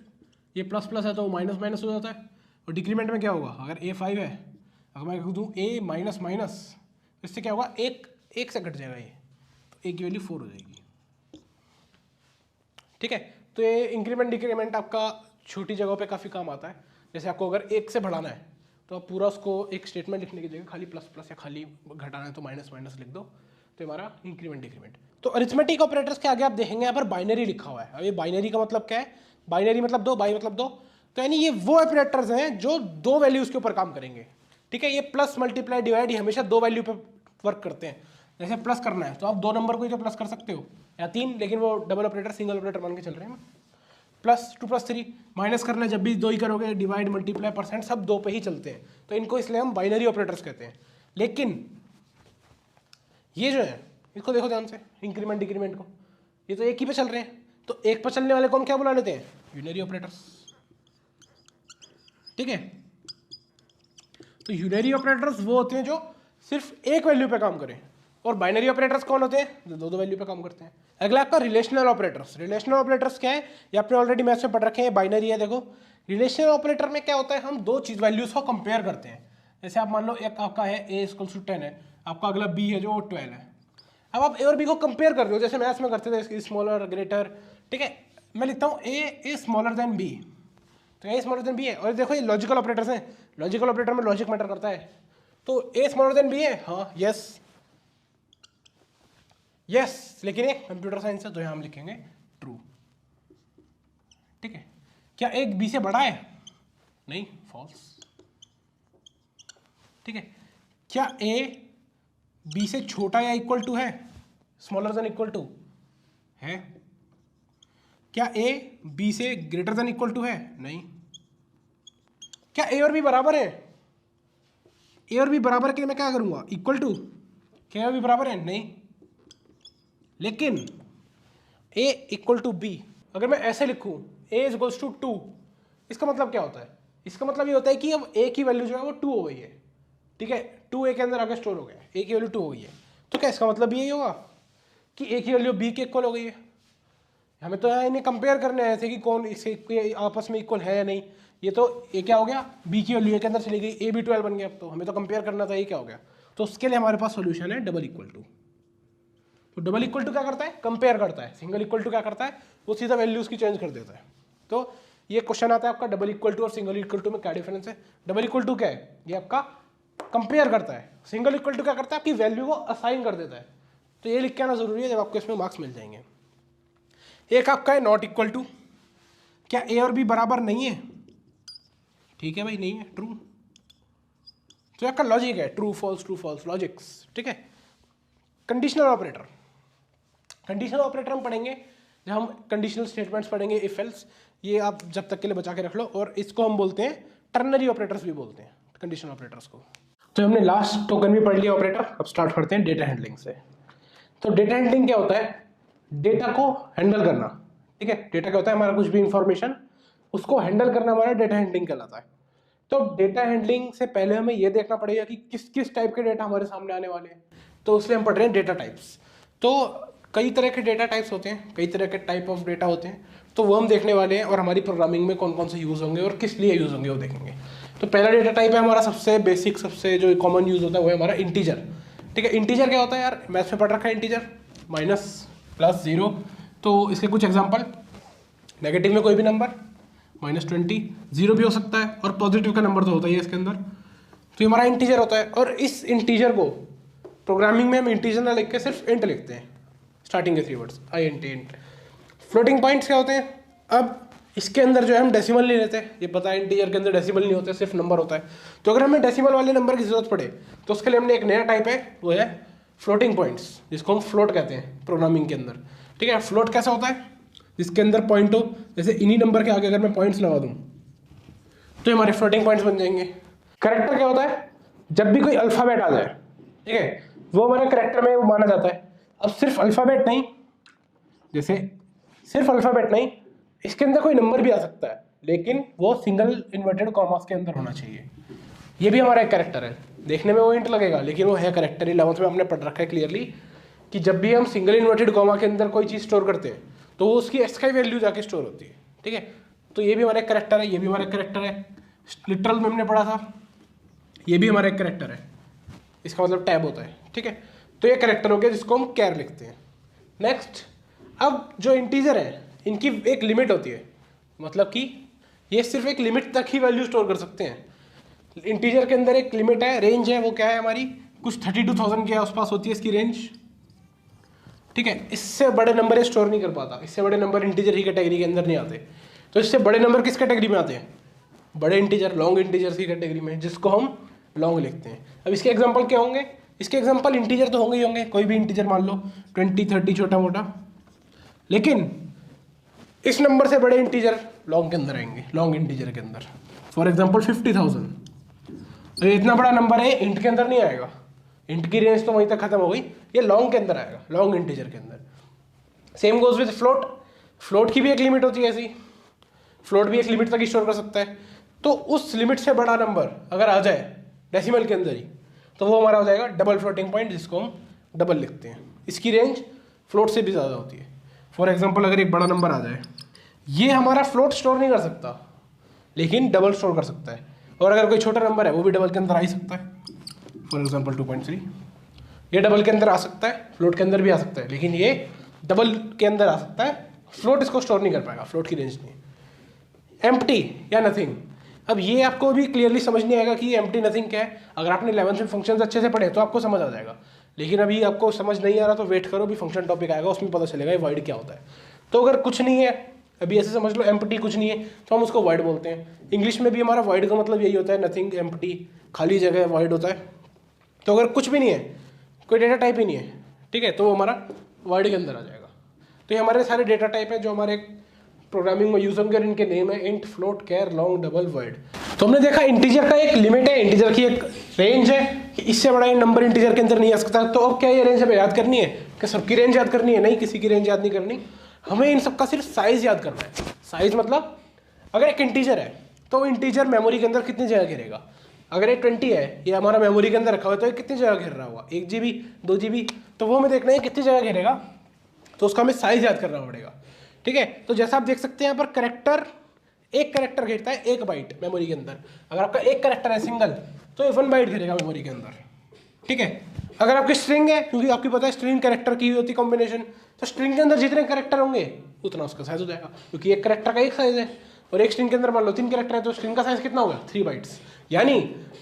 ये प्लस प्लस है तो माइनस माइनस हो जाता है। और डिक्रीमेंट में क्या होगा? अगर ए 5 है, अगर मैं दूँ ए माइनस माइनस, तो इससे क्या होगा? एक से कट जाएगा ये, तो ए की वैल्यू 4 हो जाएगी। ठीक है, तो ये इंक्रीमेंट डिक्रीमेंट आपका छोटी जगहों पे काफ़ी काम आता है। जैसे आपको अगर 1 से बढ़ाना है तो आप पूरा उसको एक स्टेटमेंट लिखने की जगह खाली प्लस प्लस या खाली घटाना है तो माइनस माइनस लिख दो, तो हमारा इंक्रीमेंट डिक्रीमेंट। तो अरिथमेटिक ऑपरेटर्स के आगे आप देखेंगे यहाँ पर बाइनरी लिखा हुआ है। अब ये बाइनरी का मतलब क्या है? बाइनरी मतलब 2, बाई मतलब 2, तो यानी ये वो ऑपरेटर्स हैं जो 2 वैल्यूज के ऊपर काम करेंगे। ठीक है, ये प्लस मल्टीप्लाई डिवाइड ये हमेशा 2 वैल्यू पे वर्क करते हैं। जैसे प्लस करना है तो आप 2 नंबर को ही तो प्लस कर सकते हो या 3, लेकिन वो डबल ऑपरेटर सिंगल ऑपरेटर मान के चल रहे हैं। +2 +3 माइनस करना है जब भी 2 ही करोगे, डिवाइड मल्टीप्लाई परसेंट सब 2 पे ही चलते हैं, तो इनको इसलिए हम बाइनरी ऑपरेटर्स कहते हैं। लेकिन ये जो है इसको देखो ध्यान से, इंक्रीमेंट डिक्रीमेंट को, ये तो एक ही पे चल रहे हैं, तो एक पे चलने वाले को हम क्या बुला लेते हैं? Unary operators. ठीक है, तो यूनरी ऑपरेटर्स वो होते हैं जो सिर्फ एक वैल्यू पे काम करें, और बाइनरी ऑपरेटर्स कौन होते हैं? जो 2 वैल्यू पे काम करते हैं। अगला आपका रिलेशनल ऑपरेटर्स। रिलेशनल ऑपरेटर्स क्या है? ये आपने ऑलरेडी मैथ्स में पढ़ रखे हैं, बाइनरी है। देखो रिलेशनल ऑपरेटर में क्या होता है, हम 2 चीज वैल्यूज को कंपेयर करते हैं। जैसे आप मान लो एक आपका है a = 10 है, आपका अगला b है जो 12 है। अब आप a और b को कंपेयर कर रहे हो, जैसे मैथ्स में करते थे स्मॉलर ग्रेटर। ठीक है, मैं लिखता हूँ a is smaller than b, तो a स्मॉलर देन b है। और देखो ये लॉजिकल ऑपरेटर्स हैं, लॉजिकल ऑपरेटर में लॉजिक मैटर करता है, तो a स्मॉलर देन b है, हाँ यस यस, लेकिन ये कंप्यूटर साइंस है तो यहाँ हम लिखेंगे ट्रू। ठीक है, क्या एक बी से बड़ा है? नहीं, फॉल्स। ठीक है, क्या ए बी से छोटा या इक्वल टू है? स्मॉलर देन इक्वल टू है। क्या ए बी से ग्रेटर देन इक्वल टू है? नहीं। क्या ए और बी बराबर है? ए और बी बराबर के लिए मैं क्या करूंगा? Equal to. क्या ए और बी बराबर है? नहीं। लेकिन a इक्वल टू बी अगर मैं ऐसे लिखूं a इज इक्वल्स टू 2, इसका मतलब क्या होता है? इसका मतलब ये होता है कि अब a की वैल्यू जो है वो 2 हो गई है। ठीक है, 2 a के अंदर आगे स्टोर हो गया, a की वैल्यू 2 हो गई है, तो क्या इसका मतलब यही होगा कि a की वैल्यू b के इक्वल हो गई है? हमें तो यहाँ इन्हें कंपेयर करने आए थे कि कौन इसके आपस में इक्वल है या नहीं। ये तो a क्या हो गया, b की वैल्यू a के अंदर चली गई, a भी 12 बन गया। अब तो हमें तो कंपेयर करना था, ये क्या हो गया? तो उसके लिए हमारे पास सोल्यूशन है डबल इक्वल टू। तो डबल इक्वल टू क्या करता है? कंपेयर करता है। सिंगल इक्वल टू क्या करता है? वो सीधा वैल्यूज की चेंज कर देता है। तो ये क्वेश्चन आता है आपका डबल इक्वल टू और सिंगल इक्वल टू में क्या डिफरेंस है? डबल इक्वल टू क्या है? ये आपका कंपेयर करता है। सिंगल इक्वल टू क्या करता है? आपकी वैल्यू को असाइन कर देता है। तो ये लिख के आना जरूरी है, जब आपको इसमें मार्क्स मिल जाएंगे। एक आपका है नॉट इक्वल टू। क्या ए और बी बराबर नहीं है? ठीक है भाई, नहीं है, ट्रू। तो आपका लॉजिक है ट्रू फॉल्स लॉजिक्स। ठीक है, कंडीशनल ऑपरेटर। कंडीशनल ऑपरेटर हम पढ़ेंगे जब हम कंडीशनल स्टेटमेंट्स पढ़ेंगे, इफ एल्स, ये आप जब तक के लिए बचा के रख लो। और इसको हम बोलते हैं टर्नरी ऑपरेटर्स भी बोलते हैं, कंडीशनल ऑपरेटर्स को। तो हमने लास्ट टोकन भी पढ़ लिया ऑपरेटर। अब स्टार्ट करते हैं डेटा हैंडलिंग से। तो डेटा हैंडलिंग क्या होता है? डेटा को हैंडल करना। ठीक है, डेटा क्या होता है? हमारा कुछ भी इंफॉर्मेशन, उसको हैंडल करना हमारा डेटा हैंडलिंग कहलाता है। तो डेटा हैंडलिंग से पहले हमें यह देखना पड़ेगा कि किस किस टाइप के डेटा हमारे सामने आने वाले हैं। तो उसलिए हम पढ़ रहे हैं डेटा टाइप्स। तो कई तरह के डेटा टाइप्स होते हैं, कई तरह के टाइप ऑफ डेटा होते हैं, तो वो हम देखने वाले हैं। और हमारी प्रोग्रामिंग में कौन कौन से यूज़ होंगे और किस लिए यूज़ होंगे वो देखेंगे। तो पहला डेटा टाइप है हमारा, सबसे बेसिक, सबसे जो कॉमन यूज़ होता है वो है हमारा इंटीजर। ठीक है, इंटीजर क्या होता है यार? मैथ्स में पढ़ रखा है इंटीजर, माइनस, प्लस, जीरो। तो इसके कुछ एग्जाम्पल, नेगेटिव में कोई भी नंबर, -20, जीरो भी हो सकता है, और पॉजिटिव का नंबर तो होता ही है इसके अंदर। तो ये हमारा इंटीजर होता है। और इस इंटीजर को प्रोग्रामिंग में हम इंटीजर ना लिख के सिर्फ इंट लिखते हैं, स्टार्टिंग के 3 words INT int. Floating points क्या होते हैं? अब इसके अंदर जो है हम डेसिमल नहीं लेते, ये पता है इंटीजर के अंदर डेसिमल नहीं होता है, सिर्फ नंबर होता है। तो अगर हमें डेसिमल वाले नंबर की जरूरत पड़े तो उसके लिए हमने एक नया टाइप है, वो है फ्लोटिंग पॉइंट्स, जिसको हम फ्लोट कहते हैं प्रोग्रामिंग के अंदर। ठीक है, फ्लोट कैसा होता है? जिसके अंदर पॉइंट हो, जैसे इन्हीं नंबर के आगे अगर मैं पॉइंट्स लगा दूं तो हमारे फ्लोटिंग पॉइंट्स बन जाएंगे। करेक्टर क्या होता है? जब भी कोई अल्फाबेट आ जाए, ठीक है, वो हमारे करेक्टर में वो माना जाता है। अब सिर्फ अल्फाबेट नहीं, जैसे सिर्फ अल्फाबेट नहीं, इसके अंदर कोई नंबर भी आ सकता है, लेकिन वो सिंगल इन्वर्टेड कॉमास के अंदर होना चाहिए। ये भी हमारा एक करेक्टर है। देखने में वो इंट लगेगा, लेकिन वो है करेक्टर। 11th में हमने पढ़ रखा है क्लियरली कि जब भी हम सिंगल इन्वर्टेड कॉमा के अंदर कोई चीज़ स्टोर करते हैं तो वो उसकी एस्काई वैल्यू जाके स्टोर होती है। ठीक है, तो ये भी हमारा एक करेक्टर है, ये भी हमारा एक करेक्टर है। लिटरल में हमने पढ़ा था, ये भी हमारा एक करेक्टर है, इसका मतलब टैब होता है। ठीक है, तो ये करेक्टर हो गया जिसको हम कैर लिखते हैं। नेक्स्ट, अब जो इंटीजर है इनकी एक लिमिट होती है, मतलब कि ये सिर्फ एक लिमिट तक ही वैल्यू स्टोर कर सकते हैं। इंटीजर के अंदर एक लिमिट है, रेंज है, वो क्या है हमारी, कुछ 32,000 के आसपास होती है इसकी रेंज, ठीक है। इससे बड़े नंबर ये स्टोर नहीं कर पाता, इससे बड़े नंबर इंटीजर ही कैटेगरी के अंदर नहीं आते। तो इससे बड़े नंबर किस कैटेगरी में आते हैं, बड़े इंटीजर, लॉन्ग इंटीजर की कैटेगरी में, जिसको हम लॉन्ग लिखते हैं। अब इसके एग्जांपल क्या होंगे, इसके एग्जांपल इंटीजर तो होंगे ही होंगे, कोई भी इंटीजर मान लो 20, 30 छोटा मोटा, लेकिन इस नंबर से बड़े इंटीजर लॉन्ग के अंदर आएंगे, लॉन्ग इंटीजर के अंदर। फॉर एग्जांपल 50,000, तो इतना बड़ा नंबर है, इंट के अंदर नहीं आएगा, इंट की रेंज तो वहीं तक खत्म हो गई, ये लॉन्ग के अंदर आएगा, लॉन्ग इंटीजर के अंदर। Same goes with float, float की भी एक लिमिट होती है ऐसी, फ्लोट भी एक लिमिट तक स्टोर कर सकता है। तो उस लिमिट से बड़ा नंबर अगर आ जाए डेसिमल के अंदर ही, तो वो हमारा हो जाएगा डबल फ्लोटिंग पॉइंट, जिसको हम डबल लिखते हैं। इसकी रेंज फ्लोट से भी ज़्यादा होती है। फॉर एग्जांपल अगर एक बड़ा नंबर आ जाए, ये हमारा फ्लोट स्टोर नहीं कर सकता, लेकिन डबल स्टोर कर सकता है। और अगर कोई छोटा नंबर है वो भी डबल के अंदर आ ही सकता है। फॉर एग्जांपल 2.3, ये डबल के अंदर आ सकता है, फ्लोट के अंदर भी आ सकता है, लेकिन ये डबल के अंदर आ सकता है, फ्लोट इसको स्टोर नहीं कर पाएगा, फ्लोट की रेंज नहीं। एम्प्टी या नथिंग, अब ये आपको भी क्लियरली समझ नहीं आएगा कि एम्प्टी नथिंग क्या है। अगर आपने 11th में फंक्शंस अच्छे से पढ़े तो आपको समझ आ जाएगा, लेकिन अभी आपको समझ नहीं आ रहा तो वेट करो, भी फंक्शन टॉपिक आएगा, उसमें पता चलेगा ये वॉइड क्या होता है। तो अगर कुछ नहीं है, अभी ऐसे समझ लो एम्प्टी कुछ नहीं है, तो हम उसको वॉइड बोलते हैं। इंग्लिश में भी हमारा वॉइड का मतलब यही होता है, नथिंग, एम्प्टी, खाली जगह वॉइड होता है। तो अगर कुछ भी नहीं है, कोई डेटा टाइप ही नहीं है, ठीक है, तो वो हमारा वॉइड के अंदर आ जाएगा। तो ये हमारे सारे डेटा टाइप है जो हमारे प्रोग्रामिंग में यूज होंगे, इनके नेम है इंट, फ्लोट, कैर, लॉन्ग, डबल, वॉइड। तो हमने देखा इंटीजर का एक लिमिट है, इंटीजर की एक रेंज है कि इससे बड़ा नंबर इंटीजर के अंदर नहीं आ सकता। तो अब क्या ये रेंज हमें याद करनी है, कि सबकी रेंज याद करनी है? नहीं, किसी की रेंज याद नहीं करनी, हमें इन सबका सिर्फ साइज याद करना है। साइज मतलब अगर एक इंटीजर है तो इंटीजर मेमोरी के अंदर कितनी जगह घेरेगा। अगर ये 20 है, ये हमारा मेमोरी के अंदर रखा हुआ है, तो ये कितनी जगह घेर रहा होगा, 1 GB, 2 GB, तो वो हमें देखना है कितनी जगह घेरेगा, तो उसका हमें साइज याद करना पड़ेगा, ठीक है। तो जैसा आप देख सकते हैं यहाँ पर करेक्टर, एक करेक्टर घेरता है 1 बाइट मेमोरी के अंदर। अगर आपका एक करेक्टर है सिंगल, तो ये 1 बाइट घेरेगा मेमोरी के अंदर, ठीक है। अगर आपकी स्ट्रिंग है, क्योंकि आपको पता है स्ट्रिंग करेक्टर की होती कॉम्बिनेशन, तो स्ट्रिंग के अंदर जितने करेक्टर होंगे उतना उसका साइज हो जाएगा, क्योंकि एक करेक्टर का एक साइज है। और एक स्ट्रिंग के अंदर मान लो 3 करेक्टर है, तो स्ट्रिंग का साइज कितना होगा, 3 बाइट्स। यानी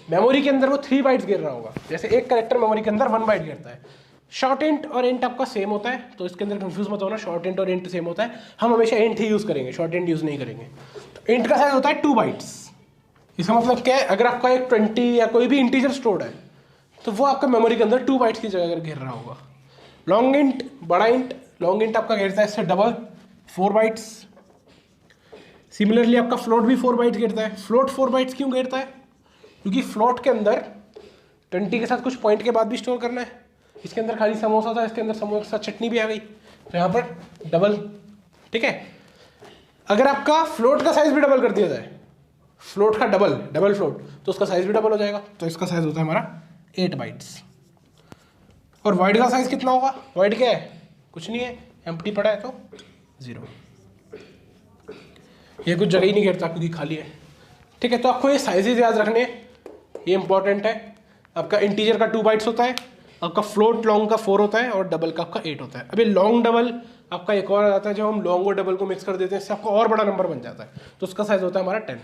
मेमोरी के अंदर वो 3 बाइट्स घेर रहा होगा, जैसे एक करेक्टर मेमोरी के अंदर 1 बाइट घेरता है। शॉर्ट इंट और इंट आपका सेम होता है, तो इसके अंदर कंफ्यूज मत होना, शॉर्ट इंट और इंट सेम होता है। हम हमेशा इंट ही यूज करेंगे, शॉर्ट इंट यूज नहीं करेंगे। तो इंट का साइज होता है 2 बाइट्स। इसका मतलब क्या है, अगर आपका एक 20 या कोई भी इंटीजर स्टोर्ड है, तो वो आपका मेमोरी के अंदर 2 बाइट्स की जगह घेर रहा होगा। लॉन्ग इंट, बड़ा इंट, लॉन्ग इंट आपका घेरता है इससे डबल, 4 बाइट्स। सिमिलरली आपका फ्लोट भी 4 बाइट्स घेरता है। फ्लोट 4 बाइट्स क्यों घेरता है, क्योंकि फ्लोट के अंदर 20 के साथ कुछ पॉइंट के बाद भी स्टोर करना है। इसके अंदर खाली समोसा था, इसके अंदर समोसा के साथ चटनी भी आ गई, तो यहाँ पर डबल, ठीक है। अगर आपका फ्लोट का साइज भी डबल कर दिया जाए, फ्लोट का डबल फ्लोट, तो उसका साइज भी डबल हो जाएगा। तो इसका साइज होता है हमारा 8 बाइट्स। और वाइड का साइज कितना होगा, वाइड क्या है, कुछ नहीं है, एम्प्टी पड़ा है तो 0, ये कुछ जगह ही नहीं घेरता क्योंकि खाली है, ठीक है। तो आपको ये साइजेज याद रखने हैं, ये इंपॉर्टेंट है। आपका इंटीजर का 2 बाइट्स होता है, आपका फ्लोट लॉन्ग का 4 होता है, और डबल का आपका 8 होता है। अभी लॉन्ग डबल आपका एक और आता है, जब हम लॉन्ग और डबल को मिक्स कर देते हैं, इससे आपको और बड़ा नंबर बन जाता है, तो उसका साइज होता है हमारा 10,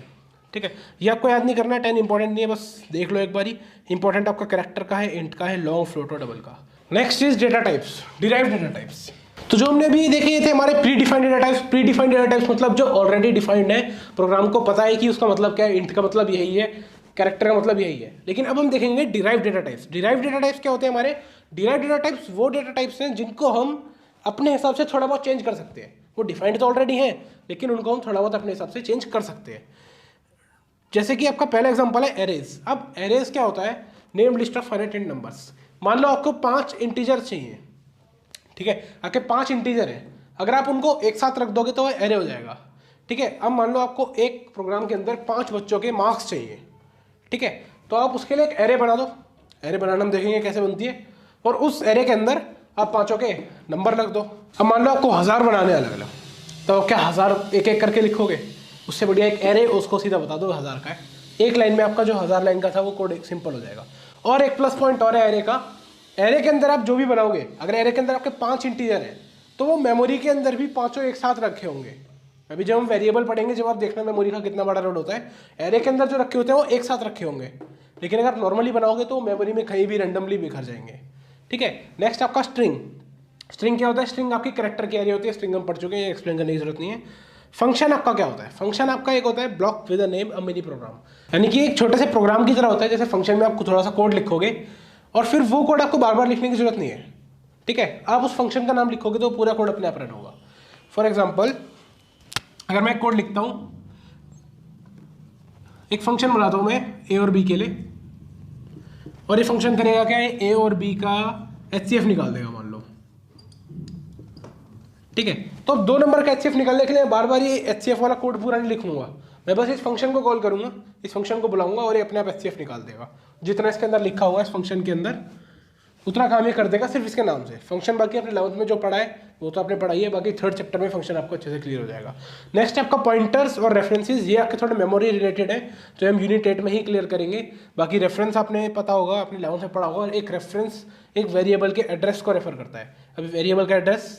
ठीक है। ये आपको याद नहीं करना है, 10 इंपॉर्टेंट नहीं है, बस देख लो एक बारी। इंपॉर्टेंट आपका कैरेक्टर का है, इंट का है, लॉन्ग, फ्लोट और डबल का। Next is data types, derived data types. तो जो हमने अभी देखे थे हमारे pre defined data types. Pre defined data types मतलब जो ऑलरेडी डिफाइंड है, प्रोग्राम को पता है कि उसका मतलब क्या है, इंट का मतलब यही है, कैरेक्टर का मतलब यही है। लेकिन अब हम देखेंगे derived data types. Derived data types क्या होते हैं हमारे? डिराइव्ड डेटा टाइप्स वो डेटा टाइप्स हैं जिनको हम अपने हिसाब से थोड़ा बहुत चेंज कर सकते हैं। वो डिफाइंड तो ऑलरेडी है, लेकिन उनको हम थोड़ा बहुत अपने हिसाब से चेंज कर सकते हैं। जैसे कि आपका पहला एग्जांपल है एरेज। अब एरेज क्या होता है? Name list of finite numbers. मान लो आपको 5 इंटीजर चाहिए, ठीक है, आपके 5 इंटीजर हैं, अगर आप उनको एक साथ रख दोगे तो वो एरे हो जाएगा, ठीक है। अब मान लो आपको एक प्रोग्राम के अंदर 5 बच्चों के मार्क्स चाहिए, ठीक है, तो आप उसके लिए एक एरे बना दो। एरे बनाना हम देखेंगे कैसे बनती है, और उस एरे के अंदर आप 5 के नंबर रख दो। अब मान लो आपको 1000 बनाने अलग अलग, तो क्या 1000 एक एक करके लिखोगे? उससे बढ़िया एक एरे, उसको सीधा बता दो 1000 का है, एक लाइन में आपका जो 1000 लाइन का था वो कोड सिंपल हो जाएगा। और एक प्लस पॉइंट और है एरे का, एरे के अंदर आप जो भी बनाओगे, अगर एरे के अंदर आपके 5 इंटीजर हैं तो वो मेमोरी के अंदर भी 5 एक साथ रखे होंगे, अभी जब हम वेरिएबल पढ़ेंगे, जब आप देखना मेमोरी का कितना बड़ा लोड होता है, एरे के अंदर जो रखे होते हैं वो एक साथ रखे होंगे, लेकिन अगर नॉर्मली बनाओगे तो मेमोरी में कहीं भी रैंडमली बिखर जाएंगे। ठीक है, नेक्स्ट आपका स्ट्रिंग। स्ट्रिंग क्या होता है? स्ट्रिंग आपकी कैरेक्टर की एरे होती है, स्ट्रिंग हम पढ़ चुके हैं, एक्सप्लेन करने की जरूरत नहीं है। फंक्शन आपका क्या होता है? फंक्शन आपका एक होता है block with a name a mini program, यानी कि एक छोटे से प्रोग्राम की तरह होता है। जैसे फंक्शन में आपको थोड़ा सा कोड लिखोगे और फिर वो कोड आपको बार बार लिखने की जरूरत नहीं है। ठीक है, आप उस फंक्शन का नाम लिखोगे तो पूरा कोड अपने आप रन होगा। फॉर एग्जाम्पल, अगर मैं एक कोड लिखता हूं, एक फंक्शन बनाता हूं मैं ए और बी के लिए, और ये फंक्शन करेगा क्या है? ए और बी का एचसीएफ निकाल देगा मान लो। ठीक है, तो 2 नंबर का एचसीएफ निकालने के लिए बार बार ये एचसीएफ वाला कोड पूरा नहीं लिखूंगा, मैं बस इस फंक्शन को कॉल करूंगा, इस फंक्शन को बुलाऊंगा और ये अपने आप एचसीएफ निकाल देगा। जितना इसके अंदर लिखा हुआ है इस फंक्शन के अंदर, उतना काम ये कर देगा सिर्फ इसके नाम से। फंक्शन बाकी आपने 11th में जो पढ़ा है वो तो आपने पढ़ाई है, बाकी 3rd चैप्टर में फंक्शन आपको अच्छे से क्लियर हो जाएगा। नेक्स्ट आपका पॉइंटर्स और रेफरेंसेस, ये आपके थोड़े मेमोरी रिलेटेड है, तो हम यूनिट 8 में ही क्लियर करेंगे। बाकी रेफरेंस आपने पता होगा, आपने 11th में पढ़ा होगा। और एक रेफरेंस एक वेरिएबल के एड्रेस को रेफर करता है। अभी वेरिएबल का एड्रेस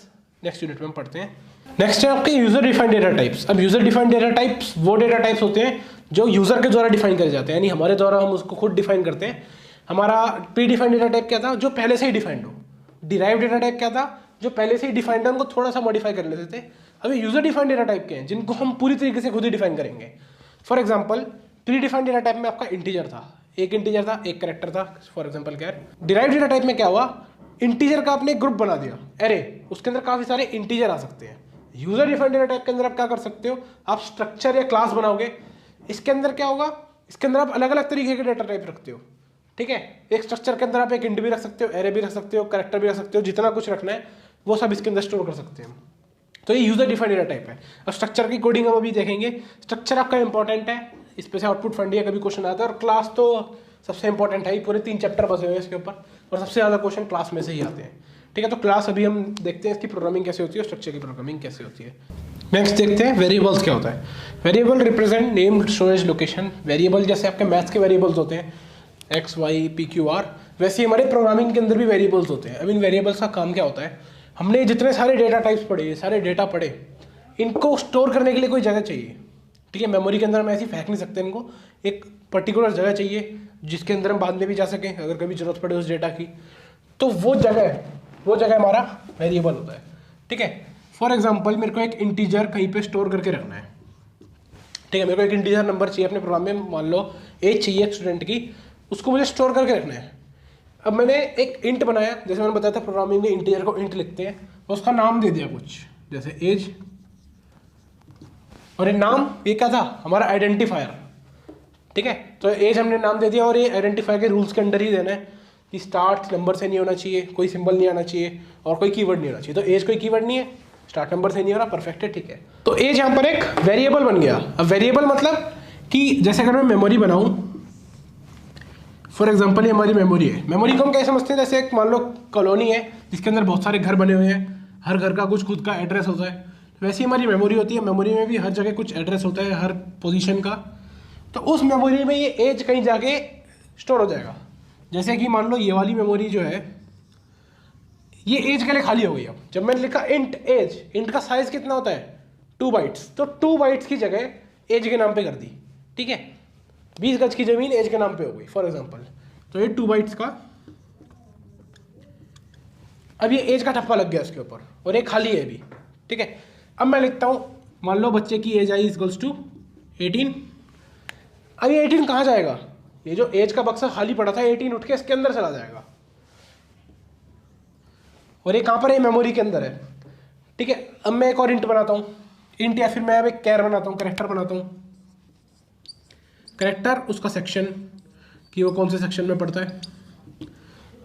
नेक्स्ट यूनिट में हम पढ़ते हैं। नेक्स्ट है आपके यूजर डिफाइंड डेटा टाइप्स। अब यूजर डिफाइंड डेटा टाइप्स वो डेटा टाइप्स होते हैं जो यूजर के द्वारा डिफाइन करे जाते हैं, यानी हमारे द्वारा हम उसको खुद डिफाइन करते हैं। हमारा प्री डिफाइंड डेटा टाइप क्या था? जो पहले से ही डिफाइंड हो। डिराइव डेटा टाइप क्या था? जो पहले से ही डिफाइंड है उनको थोड़ा सा मॉडिफाई कर लेते थे। अभी यूजर डिफाइंड डेटा टाइप के हैं जिनको हम पूरी तरीके से खुद ही डिफाइन करेंगे। For example, pre defined data type में आपका इंटीजर था, एक इंटीजर था, एक कैरेक्टर था, फॉर एग्जाम्पल क्या है। डिराइव डेटा टाइप में क्या हुआ? इंटीजर का आपने ग्रुप बना दिया, एरे, उसके अंदर काफी सारे इंटीजर आ सकते हैं। यूजर डिफाइंड डेटा टाइप के अंदर आप क्या कर सकते हो? आप स्ट्रक्चर या क्लास बनाओगे। इसके अंदर क्या होगा? इसके अंदर आप अलग अलग तरीके के डेटा टाइप रखते हो। ठीक है, एक स्ट्रक्चर के अंदर आप एक इंट भी रख सकते हो, एरे भी रख सकते हो, कैरेक्टर भी रख सकते हो, जितना कुछ रखना है वो सब इसके अंदर स्टोर कर सकते हैं। तो ये यूजर डिफाइंड डेटा टाइप है। अब स्ट्रक्चर की कोडिंग हम अभी देखेंगे। स्ट्रक्चर आपका इंपॉर्टेंट है, इस पे से आउटपुट फंड या कभी क्वेश्चन आता है। और क्लास तो सबसे इंपॉर्टेंट है, पूरे 3 चैप्टर बसे हुए हैं इसके ऊपर, और सबसे ज़्यादा क्वेश्चन क्लास में से ही आते हैं। ठीक है, तो क्लास अभी हम देखते हैं इसकी प्रोग्रामिंग कैसे होती है, स्ट्रक्चर की प्रोग्रामिंग कैसे होती है। नेक्स्ट देखते हैं वेरिएबल्स क्या होता है। Variable represent named storage location. Variable जैसे आपके मैथ्स के वेरिएबल्स होते हैं X Y P Q R, वैसे ही हमारे प्रोग्रामिंग के अंदर भी वेरिएबल्स होते हैं। अब इन वेरिएबल्स का काम क्या होता है? हमने जितने सारे डेटा टाइप्स पढ़े, सारे डेटा पढ़े, इनको स्टोर करने के लिए कोई जगह चाहिए। ठीक है, मेमोरी के अंदर हम ऐसे ही फेंक नहीं सकते इनको, एक पर्टिकुलर जगह चाहिए जिसके अंदर हम बाद में भी जा सकें अगर कभी जरूरत पड़े उस डेटा की। तो वो जगह हमारा वेरिएबल होता है। ठीक है, फॉर एग्जाम्पल मेरे को एक इंटीजर कहीं पे स्टोर करके रखना है। ठीक है, मेरे को एक इंटीजर नंबर चाहिए अपने प्रोग्राम में, मान लो एज चाहिए एक स्टूडेंट की, उसको मुझे स्टोर करके रखना है। अब मैंने एक इंट बनाया, जैसे मैंने बताया था प्रोग्रामिंग में इंटीजर को इंट लिखते हैं, तो उसका नाम दे दिया कुछ, जैसे एज, और ये नाम ये क्या था? हमारा आइडेंटिफायर। ठीक है, तो एज हमने नाम दे दिया, और ये आइडेंटिफायर के रूल्स के अंदर ही देना है कि स्टार्ट नंबर से नहीं होना चाहिए, कोई सिंबल नहीं आना चाहिए, और कोई कीवर्ड नहीं होना चाहिए। तो एज कोई कीवर्ड नहीं है, स्टार्ट नंबर से नहीं हो रहा, परफेक्ट है। ठीक है, तो एज यहाँ पर एक वेरिएबल बन गया। अब वेरिएबल मतलब कि जैसे अगर मैं मेमोरी बनाऊं, फॉर एग्जाम्पल ये हमारी मेमोरी है। मेमोरी को हम कैसे समझते हैं? जैसे एक मान लो कॉलोनी है जिसके अंदर बहुत सारे घर बने हुए हैं, हर घर का कुछ खुद का एड्रेस होता है, वैसे ही हमारी मेमोरी होती है। मेमोरी में भी हर जगह कुछ एड्रेस होता है, हर पोजीशन का। तो उस मेमोरी में ये एज कहीं जाके स्टोर हो जाएगा। जैसे कि मान लो ये वाली मेमोरी जो है ये एज के लिए खाली हो गई। अब जब मैंने लिखा इंट एज, इंट का साइज कितना होता है? 2 बाइट्स, तो 2 बाइट्स की जगह एज के नाम पे कर दी। ठीक है, 20 गज की जमीन एज के नाम पे हो गई फॉर एग्जांपल, तो ये 2 बाइट्स का, अब ये एज का ठप्पा लग गया इसके ऊपर, और ये खाली है अभी। ठीक है, अब मैं लिखता हूं, मान लो बच्चे की एज आई इक्वल्स टू 18। अब ये 18 कहाँ जाएगा? ये जो एज का बक्सा खाली पड़ा था, 18 उठ के इसके अंदर चला जाएगा, और ये कहाँ पर है? मेमोरी के अंदर है। ठीक है, अब मैं एक और इंट बनाता हूँ, इंट, या फिर मैं अब एक कैर बनाता हूँ, कैरेक्टर बनाता हूँ। कैरेक्टर उसका सेक्शन कि वो कौन से सेक्शन में पढ़ता है।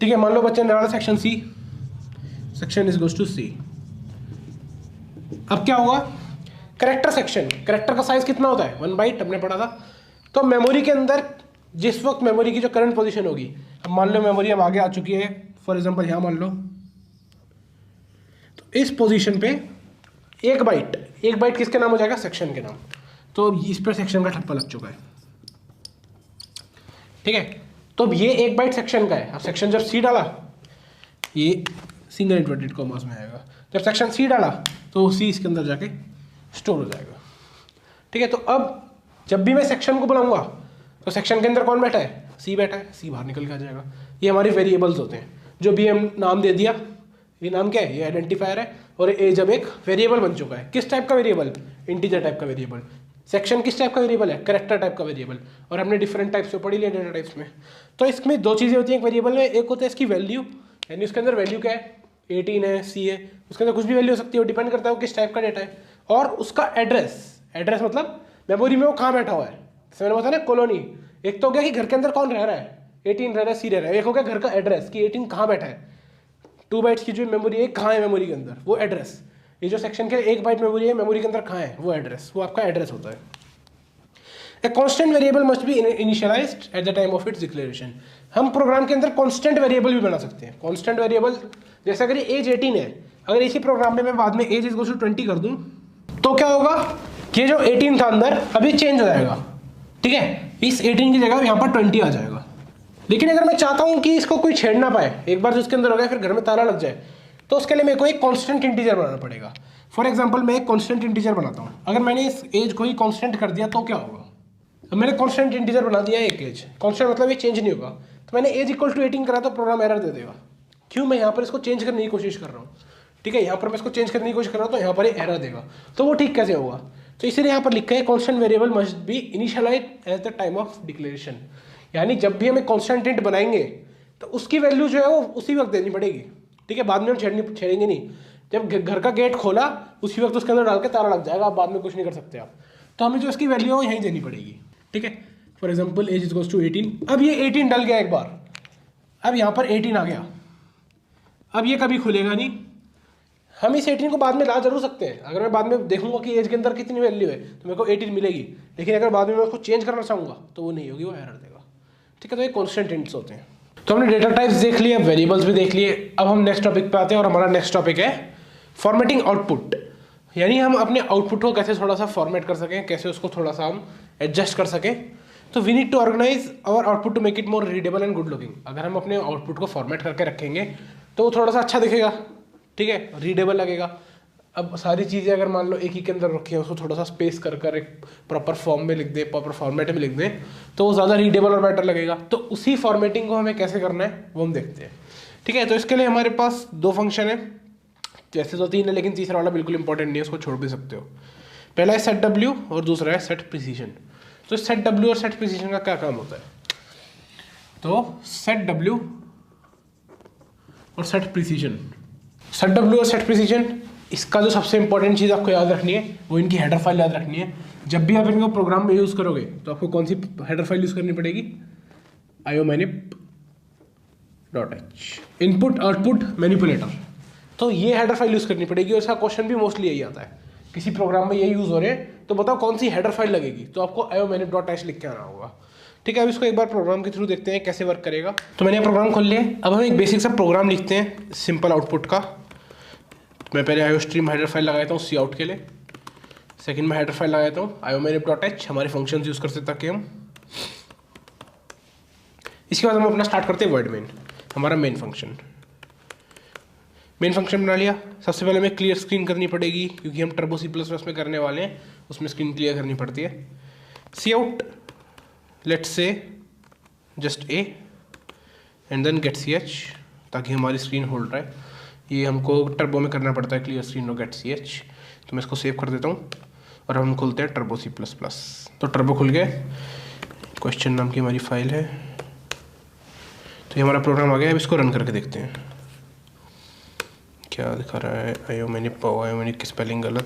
ठीक है, मान लो बच्चे ने डाला section C, section is goes to C. अब क्या हुआ? कैरेक्टर सेक्शन, कैरेक्टर का साइज कितना होता है? 1 बाइट, हमने पढ़ा था। तो मेमोरी के अंदर जिस वक्त मेमोरी की जो करंट पोजीशन होगी, अब मान लो मेमोरी अब आगे आ चुकी है, फॉर एग्जांपल यहाँ मान लो, तो इस पोजीशन पे 1 बाइट किसके नाम हो जाएगा? सेक्शन के नाम। तो इस पर सेक्शन का ठप्पा लग चुका है। ठीक है, तो अब ये 1 बाइट सेक्शन का है। अब सेक्शन जब सी डाला, ये सिंगल इन्वर्टेड कॉमास में आएगा। जब सेक्शन सी डाला तो सी इसके अंदर जाके स्टोर हो जाएगा। ठीक है, तो अब जब भी मैं सेक्शन को बुलाऊंगा तो सेक्शन के अंदर कौन बैठा है, सी बैठा है, सी बाहर निकल के आ जाएगा। ये हमारे वेरिएबल्स होते हैं, जो भी हम नाम दे दिया, ये नाम क्या है, ये आइडेंटिफायर है, और ए जब एक वेरिएबल बन चुका है। किस टाइप का वेरिएबल, इंटीजर टाइप का वेरिएबल। सेक्शन किस टाइप का वेरिएबल है, कैरेक्टर टाइप का वेरिएबल। और हमने डिफरेंट टाइप्स को पढ़ी लिया डेटा टाइप्स में। तो इसमें दो चीज़ें होती हैं एक वेरिएबल में, एक होता है इसकी वैल्यू, यानी उसके अंदर वैल्यू क्या है, 18 है, सी है, उसके अंदर कुछ भी वैल्यू हो सकती है, वो डिपेंड करता है वो किस टाइप का डेटा है। और उसका एड्रेस, एड्रेस मतलब मेमोरी में वो कहाँ बैठा हुआ है। जैसे मैंने बताया ना कॉलोनी, एक तो हो गया कि घर के अंदर कौन रह रहा है, 18 रह रहा है, सी रह रहा है। एक हो गया घर का एड्रेस कि 18 कहाँ बैठा है, 2 बाइट्स की जो मेमोरी है कहाँ है मेमोरी के अंदर, वो एड्रेस। ये जो सेक्शन के 1 बाइट मेमोरी है, मेमोरी के अंदर कहाँ है, वो एड्रेस, वो आपका एड्रेस होता है। A constant variable must be initialized at the time of its declaration। हम प्रोग्राम के अंदर कांस्टेंट वेरिएबल भी बना सकते हैं। कांस्टेंट वेरिएबल जैसे अगर ये एज 18 है, अगर इसी प्रोग्राम में मैं बाद में एज इक्वल टू 20 कर दूं तो क्या होगा कि जो 18 था अंदर अभी चेंज हो जाएगा, ठीक है, इस 18 की जगह यहाँ पर 20 आ जाएगा। लेकिन अगर मैं चाहता हूँ कि इसको कोई छेड़ ना पाए, एक बार जो इसके अंदर हो गया फिर घर में ताला लग जाए, तो उसके लिए मेरे को एक कांस्टेंट इंटीजर बनाना पड़ेगा। फॉर एग्जाम्पल मैं एक कांस्टेंट इंटीजर बनाता हूँ, अगर मैंने इस एज को ही कांस्टेंट कर दिया तो क्या होगा। अब मैंने कांस्टेंट इंटीजर बना दिया है एक एज, कांस्टेंट मतलब ये चेंज नहीं होगा, तो मैंने एज इक्वल टू 18 करा तो प्रोग्राम एरर दे देगा। क्यों, मैं यहाँ पर इसको चेंज करने की कोशिश कर रहा हूँ, ठीक है, यहाँ पर मैं इसको चेंज करने की कोशिश कर रहा हूँ तो यहाँ पर ये एरर देगा, तो वो ठीक कैसे होगा। तो इसीलिए यहाँ पर लिखा है constant variable must be initialised at the time of declaration. यानी जब भी हमें कांस्टेंट इंट बनाएंगे तो उसकी वैल्यू जो है वो उसी वक्त देनी पड़ेगी, ठीक है, बाद में हम छेड़ेंगे नहीं। जब घर का गेट खोला उसी वक्त उसके अंदर डाल के ताला लग जाएगा, आप बाद में कुछ नहीं कर सकते आप, तो हमें जो इसकी वैल्यू है वो यहीं देनी पड़ेगी, ठीक है। For example age equals to 18, अब ये 18 डल गया एक बार, अब यहाँ पर 18 आ गया, अब ये कभी खुलेगा नहीं। हम इस 18 को बाद में ला जरूर सकते हैं, अगर मैं बाद में देखूंगा कि एज के अंदर कितनी वैल्यू है तो मेरे को 18 मिलेगी, लेकिन अगर बाद में मैं उसको चेंज करना चाहूँगा तो वो नहीं होगी, वो एरर देगा, ठीक है। तो ये कॉन्स्टेंट इंट्स होते हैं। तो हमने डेटा टाइप्स देख लिए, वेरिएबल्स भी देख लिए। अब हम नेक्स्ट टॉपिक पे आते हैं और हमारा नेक्स्ट टॉपिक है फॉर्मेटिंग आउटपुट, यानी हम अपने आउटपुट को कैसे थोड़ा सा फॉर्मेट कर सकें, कैसे उसको थोड़ा सा हम एडजस्ट कर सकें। तो we need to organise our output to make it more readable and good looking. अगर हम अपने आउटपुट को फॉर्मेट करके रखेंगे तो वो थोड़ा सा अच्छा दिखेगा, ठीक है, रीडेबल लगेगा। अब सारी चीज़ें अगर मान लो एक ही के अंदर रखी है, उसको थोड़ा सा स्पेस कर कर एक प्रॉपर फॉर्म में लिख दें, प्रॉपर फॉर्मेट में लिख दें, तो वो ज़्यादा रीडेबल और बेटर लगेगा। तो उसी फॉर्मेटिंग को हमें कैसे करना है वो हम देखते हैं, ठीक है। तो इसके लिए हमारे पास 2 फंक्शन है, जैसे तो 3 है लेकिन तीसरा वाला बिल्कुल इंपॉर्टेंट नहीं है, उसको छोड़ भी सकते हो। पहला है सेट डब्ल्यू और दूसरा है सेट प्रिसीजन। तो सेट डब्ल्यू और सेट प्रिसीजन का क्या काम होता है, तो सेट डब्ल्यू और सेट प्रिसीजन, सेट डब्ल्यू और सेट प्रिसीजन, इसका जो सबसे इंपॉर्टेंट चीज़ आपको याद रखनी है वो इनकी हेडर फाइल याद रखनी है। जब भी आप इनको प्रोग्राम में यूज़ करोगे तो आपको कौन सी हेडर फाइल यूज़ करनी पड़ेगी, iomanip.h, इनपुट आउटपुट मैनिपुलेटर। तो ये हेडर फाइल यूज़ करनी पड़ेगी और इसका क्वेश्चन भी मोस्टली यही आता है, किसी प्रोग्राम में ये यूज़ हो रहे हैं तो बताओ कौन सी हेडर फाइल लगेगी, तो आपको iomanip.h लिख के आना होगा, ठीक है। अब इसको एक बार प्रोग्राम के थ्रू देखते हैं कैसे वर्क करेगा। तो मैंने प्रोग्राम खोल लिया, अब हम एक बेसिक सा प्रोग्राम लिखते हैं सिंपल आउटपुट का। मैं पहले आयोस्ट्रीम हेडर फाइल लगाता हूँ सी आउट के लिए, सेकंड में हेडर फाइल लगाता हूँ iomanip.h, हमारे फंक्शन यूज़ कर सकते ताकि हम, इसके बाद हम अपना स्टार्ट करते हैं वर्ड मेन, हमारा मेन फंक्शन बना लिया। सबसे पहले हमें क्लियर स्क्रीन करनी पड़ेगी क्योंकि हम टर्बो C++ में करने वाले हैं, उसमें स्क्रीन क्लियर करनी पड़ती है। Cout let's say just a and then get ch, ताकि हमारी स्क्रीन होल्ड रहे। ये हमको टर्बो में करना पड़ता है क्लियर स्क्रीन और गेट ch, तो मैं इसको सेव कर देता हूँ और हम खोलते हैं टर्बो C++। तो टर्बो खुल गया, क्वेश्चन नाम की हमारी फाइल है, तो ये हमारा प्रोग्राम आ गया। अब इसको रन करके देखते हैं क्या दिखा रहा है। iomanip की स्पेलिंग गलत,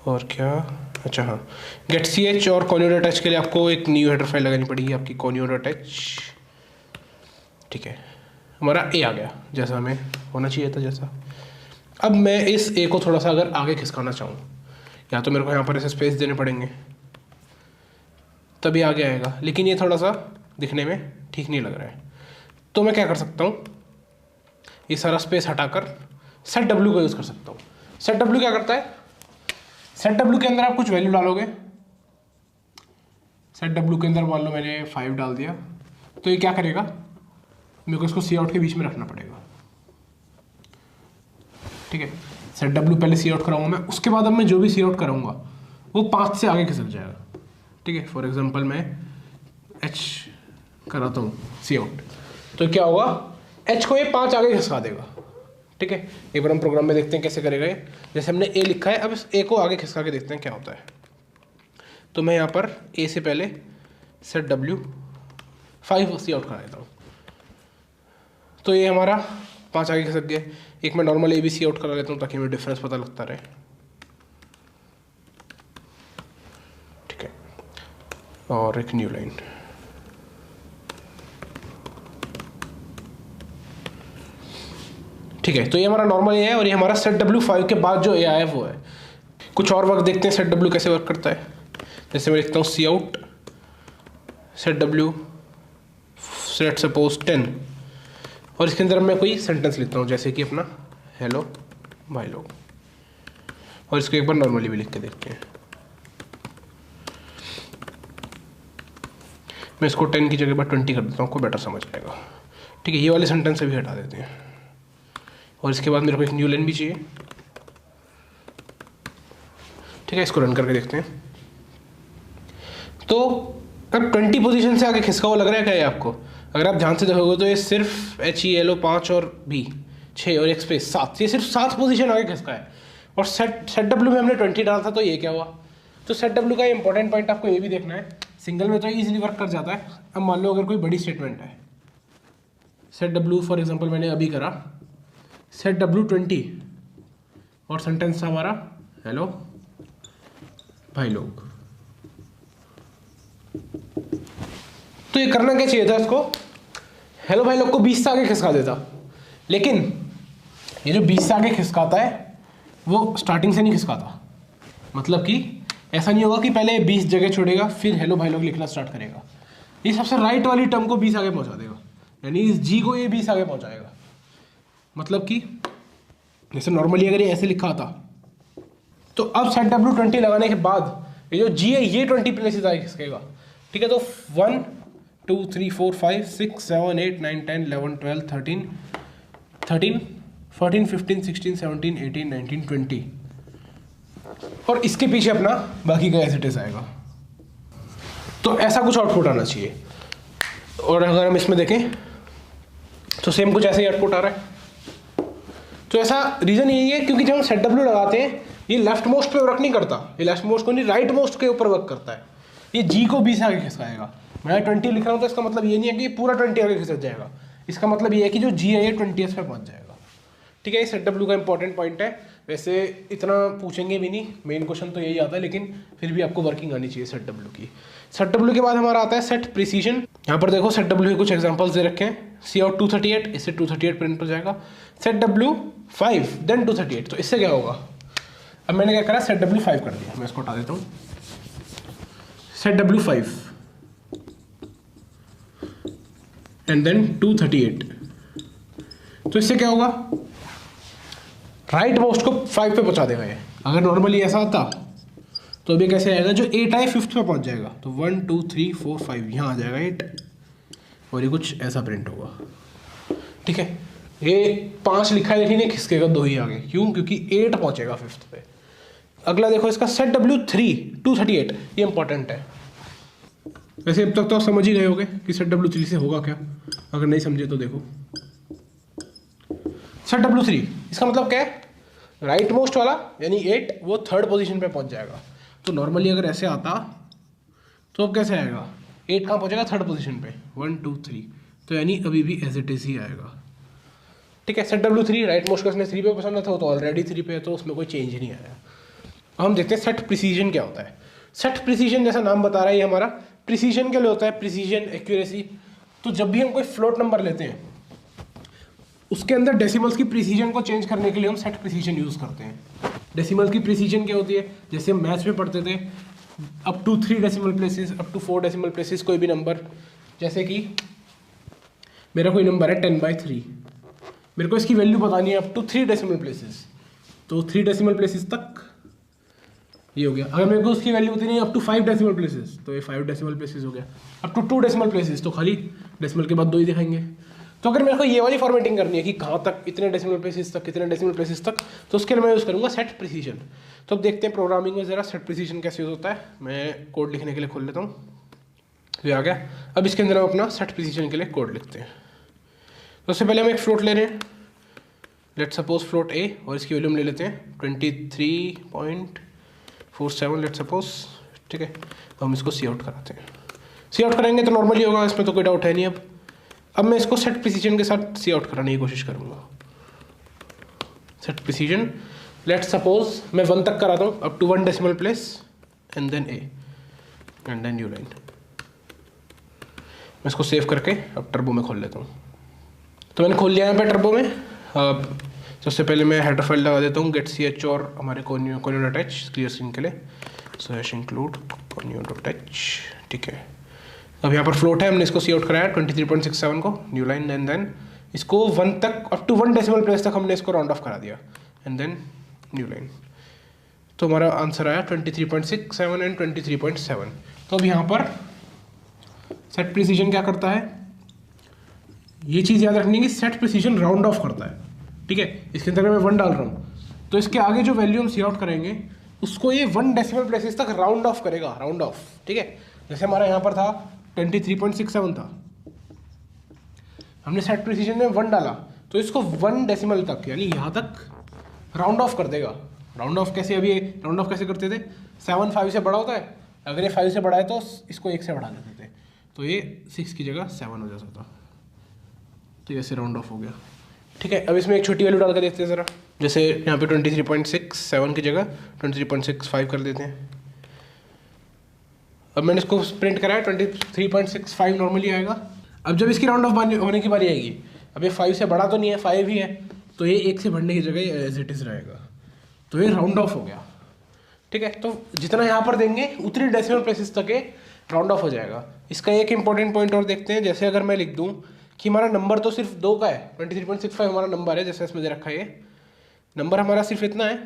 और क्या, अच्छा हाँ, गेट ch और conio.h के लिए आपको एक न्यू हेडर फाइल लगानी पड़ेगी आपकी conio.h, ठीक है। हमारा ए आ गया जैसा हमें होना चाहिए था जैसा। अब मैं इस ए को थोड़ा सा अगर आगे खिसकाना चाहूँ, या तो मेरे को यहाँ पर ऐसे स्पेस देने पड़ेंगे तभी आगे आएगा, लेकिन ये थोड़ा सा दिखने में ठीक नहीं लग रहा है। तो मैं क्या कर सकता हूँ, ये सारा स्पेस हटाकर सेट डब्ल्यू का यूज़ कर सकता हूँ। सेट डब्ल्यू क्या करता है, सेट डब्ल्यू के अंदर आप कुछ वैल्यू डालोगे, सेट डब्ल्यू के अंदर मान लो मैंने 5 डाल दिया, तो ये क्या करेगा, मेरे को इसको सी आउट के बीच में रखना पड़ेगा, ठीक है। सेट डब्ल्यू पहले सी आउट कराऊंगा मैं, उसके बाद अब मैं जो भी सी आउट कराऊंगा वो 5 से आगे खिसक जाएगा। ठीक है, फॉर एग्जांपल मैं h कराता हूँ सी आउट, तो क्या होगा, h को ये 5 आगे खिसका देगा। ठीक है, एक बार हम प्रोग्राम में देखते हैं कैसे करेगा ये। जैसे हमने a लिखा है, अब इस a को आगे खिसका के देखते हैं क्या होता है। तो मैं यहाँ पर a से पहले सेट w 5 सी आउट करा देता हूँ, तो ये हमारा 5 आगे खिसक गया। एक मैं normal A B C out करा लेता हूँ ताकि हमें डिफरेंस पता लगता रहे। ठीक है, और एक न्यू लाइन। ठीक है, तो ये हमारा नॉर्मल ए है और ये हमारा सेट डब्ल्यू 5 के बाद जो ए आया है वो है। कुछ और वर्क देखते हैं सेट डब्ल्यू कैसे वर्क करता है। जैसे मैं लिखता हूँ cout set W set suppose 10, और इसके अंदर मैं कोई सेंटेंस लिखता हूँ जैसे कि अपना हेलो भाई लोग, और इसको एक बार नॉर्मली भी लिख के देखते हैं। मैं इसको 10 की जगह पर 20 कर देता हूँ, आपको बेटर समझ आएगा। ठीक है, ये वाले सेंटेंस से भी हटा देते हैं, और इसके बाद मेरे को एक न्यू लाइन भी चाहिए। ठीक है, इसको रन करके देखते हैं। तो अब 20 पोजीशन से आगे खिसका हुआ लग रहा है क्या ये आपको? अगर आप ध्यान से देखोगे तो ये सिर्फ HELO 5 और B 6 और एक स्पेस 7, ये सिर्फ 7 पोजीशन आगे खिसका है। और सेट डब्ल्यू में हमने 20 डाला था, तो ये क्या हुआ? तो सेट डब्ल्यू का इंपॉर्टेंट पॉइंट आपको ये भी देखना है। सिंगल में तो ईजिली वर्क कर जाता है। अब मान लो अगर कोई बड़ी स्टेटमेंट है, सेट डब्ल्यू फॉर एग्जाम्पल मैंने अभी करा सेट डब्ल्यू 20 और सेंटेंस था हमारा हेलो भाई लोग। तो ये करना क्या चाहिए था, इसको हेलो भाई लोग को 20 से आगे खिसका देता, लेकिन ये जो 20 से आगे खिसकाता है वो स्टार्टिंग से नहीं खिसकाता। मतलब कि ऐसा नहीं होगा कि पहले 20 जगह छोड़ेगा फिर हेलो भाई लोग लिखना स्टार्ट करेगा। ये सबसे राइट वाली टर्म को 20 आगे पहुंचा देगा, यानी इस जी को ये 20 आगे पहुंचाएगा। मतलब कि जैसे नॉर्मली अगर ये ऐसे लिखा था, तो अब सेट डब्ल्यू 20 लगाने के बाद ये जो जी है ये 20 प्लेसेस आगे खिसकेगा। ठीक है, तो 1 2 3 4 5 6 7 8 9 10 11 12 13 14 15 16 17 18 19 20, और इसके पीछे अपना बाकी का एज इट इज आएगा। तो ऐसा कुछ आउटपुट आना चाहिए। और अगर हम इसमें देखें तो सेम कुछ ऐसे ही आउटपुट आ रहा है। तो ऐसा रीज़न यही है क्योंकि जब हम सेट डब्ल्यू लगाते हैं ये लेफ्ट मोस्ट पे वर्क नहीं करता, ये लेफ्ट मोस्ट को नहीं राइट मोस्ट के ऊपर वर्क करता है। ये जी को 20 आगे खिसकाएगा। मैं 20 लिख रहा हूँ तो इसका मतलब ये नहीं है कि पूरा 20 आगे खिसक जाएगा। इसका मतलब ये है कि जो जी है ये 20 पे पहुँच जाएगा। ठीक है, ये सेट डब्ल्यू का इंपॉर्टेंट पॉइंट है। वैसे इतना पूछेंगे भी नहीं, मेन क्वेश्चन तो यही आता है, लेकिन फिर भी आपको वर्किंग आनी चाहिए सेट डब्ल्यू की। सेट डब्ल्यू के बाद हमारा आता है सेट प्रिसीजन। यहाँ पर देखो सेट डब्ल्यू के कुछ एग्जांपल्स दे रखे हैं। सी आउट 238, इससे 238 प्रिंट हो जाएगा। सेट डब्ल्यू 5 देन 238, तो इससे क्या होगा? अब मैंने क्या करा, सेट डब्ल्यू 5 कर दिया। मैं इसको हटा देता हूँ। सेट डब्ल्यू 5 एंड देन 238, तो इससे क्या होगा? राइट मोस्ट को 5 पे पहुंचा देगा ये। अगर नॉर्मली ऐसा आता तो अभी कैसे आएगा, जो 8 आए 5th पे पहुंच जाएगा। तो 1 2 3 4 5 यहाँ आ जाएगा 8, और ये कुछ ऐसा प्रिंट होगा। ठीक है, ये 5 लिखा है लेकिन ये खिसकेगा 2 ही आगे। क्यों? क्योंकि 8 पहुंचेगा 5th पे। अगला देखो इसका सेट डब्ल्यू 3 238, ये इंपॉर्टेंट है। वैसे अब तक तो आप समझ ही गए होंगे कि सेट डब्ल्यू 3 से होगा क्या। अगर नहीं समझे तो देखो, सेट डब्ल्यू 3 इसका मतलब क्या है? राइट मोस्ट वाला यानी 8 वो 3rd पोजीशन पे पहुंच जाएगा। तो नॉर्मली अगर ऐसे आता तो अब कैसे आएगा? 8 कहाँ पहुंचेगा? 3rd पोजीशन पे 1 2 3, तो यानी अभी भी एज इट इज ही आएगा। ठीक है, सेट डब्ल्यू 3 राइट मोस्ट का उसने 3 पे पसंद था, तो ऑलरेडी 3 पे है, तो उसमें कोई चेंज ही नहीं आया। अब हम देखते हैं सेट प्रिसीजन क्या होता है। सेट प्रिसीजन जैसा नाम बता रहा है ये हमारा प्रिसीजन के लिए होता है, प्रिसीजन एक्यूरेसी। तो जब भी हम कोई फ्लोट नंबर लेते हैं उसके अंदर डेसिमल्स की प्रिसीजन को चेंज करने के लिए हम सेट प्रिसीजन यूज़ करते हैं। डेसिमल की प्रिसीजन क्या होती है? जैसे हम मैथ्स में पढ़ते थे, up to 3 decimal places, up to 4 decimal places, कोई भी नंबर। जैसे कि मेरा कोई नंबर है 10/3, मेरे को इसकी वैल्यू बतानी है अप टू 3 डेसिमल प्लेसेस, तो 3 डेसिमल प्लेसेस तक ये हो गया। अगर मेरे को उसकी वैल्यू बतानी है अप टू 5 डेसिमल प्लेसेस, तो ये 5 डेसिमल प्लेसेस हो गया। अप टू 2 डेसिमल प्लेसेस, तो खाली डेसिमल के बाद 2 ही दिखाएंगे। तो अगर मेरे को ये वाली फॉर्मेटिंग करनी है कि कहाँ तक, इतने डेसिमल प्लेसेस तक, कितने डेसिमल प्लेसेस तक, तो उसके लिए मैं यूज़ करूँगा सेट प्रिसीजन। तो अब देखते हैं प्रोग्रामिंग में ज़रा सेट प्रिसीजन कैसे यूज़ होता है। मैं कोड लिखने के लिए खोल लेता हूँ, ये आ गया। अब इसके अंदर हम अपना सेट प्रिसीजन के लिए कोड लिखते हैं। तो उससे पहले हम एक फ्लोट ले रहे हैं, लेट सपोज फ्लोट ए, और इसकी वैल्यू हम ले लेते हैं 23.47 लेट सपोज, ठीक है। तो हम इसको सी आउट कराते हैं। सी आउट करेंगे तो नॉर्मली होगा, इसमें तो कोई डाउट है नहीं। अब मैं इसको सेट प्रिसीजन के साथ सी आउट कराने की कोशिश करूँगा। सेट प्रिसीजन लेट सपोज मैं 1 तक कराता हूँ, up to 1 decimal place and then A and then new line. मैं इसको सेव करके अब टर्बो में खोल लेता हूँ। तो मैंने खोल लिया यहाँ पे टर्बो में। अब सबसे पहले मैं हेडर फाइल लगा देता हूँ गेट सी एच और हमारे conio dot H clear screen के लिए, so hash include conio dot H, ठीक है। अब यहाँ पर फ्लोट है, हमने इसको सी आउट कराया 23.67 को, न्यू लाइन एंड देन इसको 1 तक, अप टू 1 डेसिमल प्लेस तक हमने इसको राउंड ऑफ करा दिया एंड देन न्यू लाइन। तो हमारा आंसर आया 23.67 एंड 23.7। तो अब यहाँ पर सेट प्रिसीजन क्या करता है, ये चीज़ याद रखनी है कि सेट प्रिसीजन राउंड ऑफ करता है, ठीक है। इसके अंदर मैं 1 डाल रहा हूँ, तो इसके आगे जो वैल्यू हम सी आउट करेंगे उसको ये 1 डेसिमल प्लेसेस तक राउंड ऑफ करेगा, राउंड ऑफ, ठीक है। जैसे हमारा यहाँ पर था 23.67 था, हमने सेट प्रिसीजन में 1 डाला, तो इसको 1 डेसिमल तक यानी यहाँ तक राउंड ऑफ कर देगा। राउंड ऑफ कैसे, अभी राउंड ऑफ कैसे करते थे, 7 5 से बड़ा होता है, अगर ये 5 से बड़ा है तो इसको 1 से बढ़ा देते थे, तो ये 6 की जगह 7 हो जाता था, तो ऐसे राउंड ऑफ हो गया, ठीक है। अब इसमें एक छोटी वैल्यू डाल कर देखते हैं ज़रा, जैसे यहाँ पे 23.67 की जगह 23.65 कर देते हैं। अब मैंने इसको प्रिंट कराया 23.65 नॉर्मली आएगा। अब जब इसकी राउंड ऑफ होने की बारी आएगी, अब ये 5 से बड़ा तो नहीं है, 5 ही है, तो ये 1 से बढ़ने की जगह एज इट इज़ रहेगा, तो ये राउंड ऑफ हो गया, ठीक है। तो जितना यहाँ पर देंगे उतनी डेसिमल प्लेसेस तक ये राउंड ऑफ हो जाएगा। इसका एक इंपॉर्टेंट पॉइंट और देखते हैं, जैसे अगर मैं लिख दूँ कि हमारा नंबर तो सिर्फ 2 का है, 23.65 हमारा नंबर है, जैसे इसमें दे रखा है ये नंबर हमारा सिर्फ इतना है,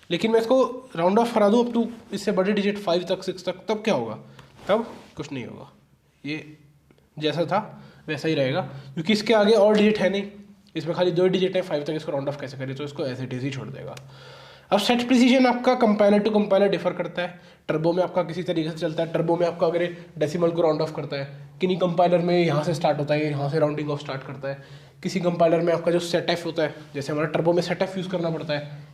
लेकिन मैं इसको राउंड ऑफ करा दूँ अप टू इससे बड़े डिजिट 5 तक 6 तक, तब क्या होगा, तब कुछ नहीं होगा, ये जैसा था वैसा ही रहेगा, क्योंकि इसके आगे और डिजिट है नहीं, इसमें खाली 2 डिजिट है, 5 तक इसको राउंड ऑफ कैसे करें, तो इसको एज इट इज ही छोड़ देगा। अब सेट प्रिसीजन आपका कंपाइलर टू कंपाइलर डिफर करता है। टर्बो में आपका किसी तरीके से चलता है, टर्बो में आपका अगर डेसिमल को राउंड ऑफ करता है, किन्हीं कंपाइलर में यहाँ से स्टार्ट होता है, यहाँ से राउंडिंग ऑफ स्टार्ट करता है, किसी कंपाइलर में आपका जो सेट एफ होता है, जैसे हमारा टर्बो में सेट एफ यूज़ करना पड़ता है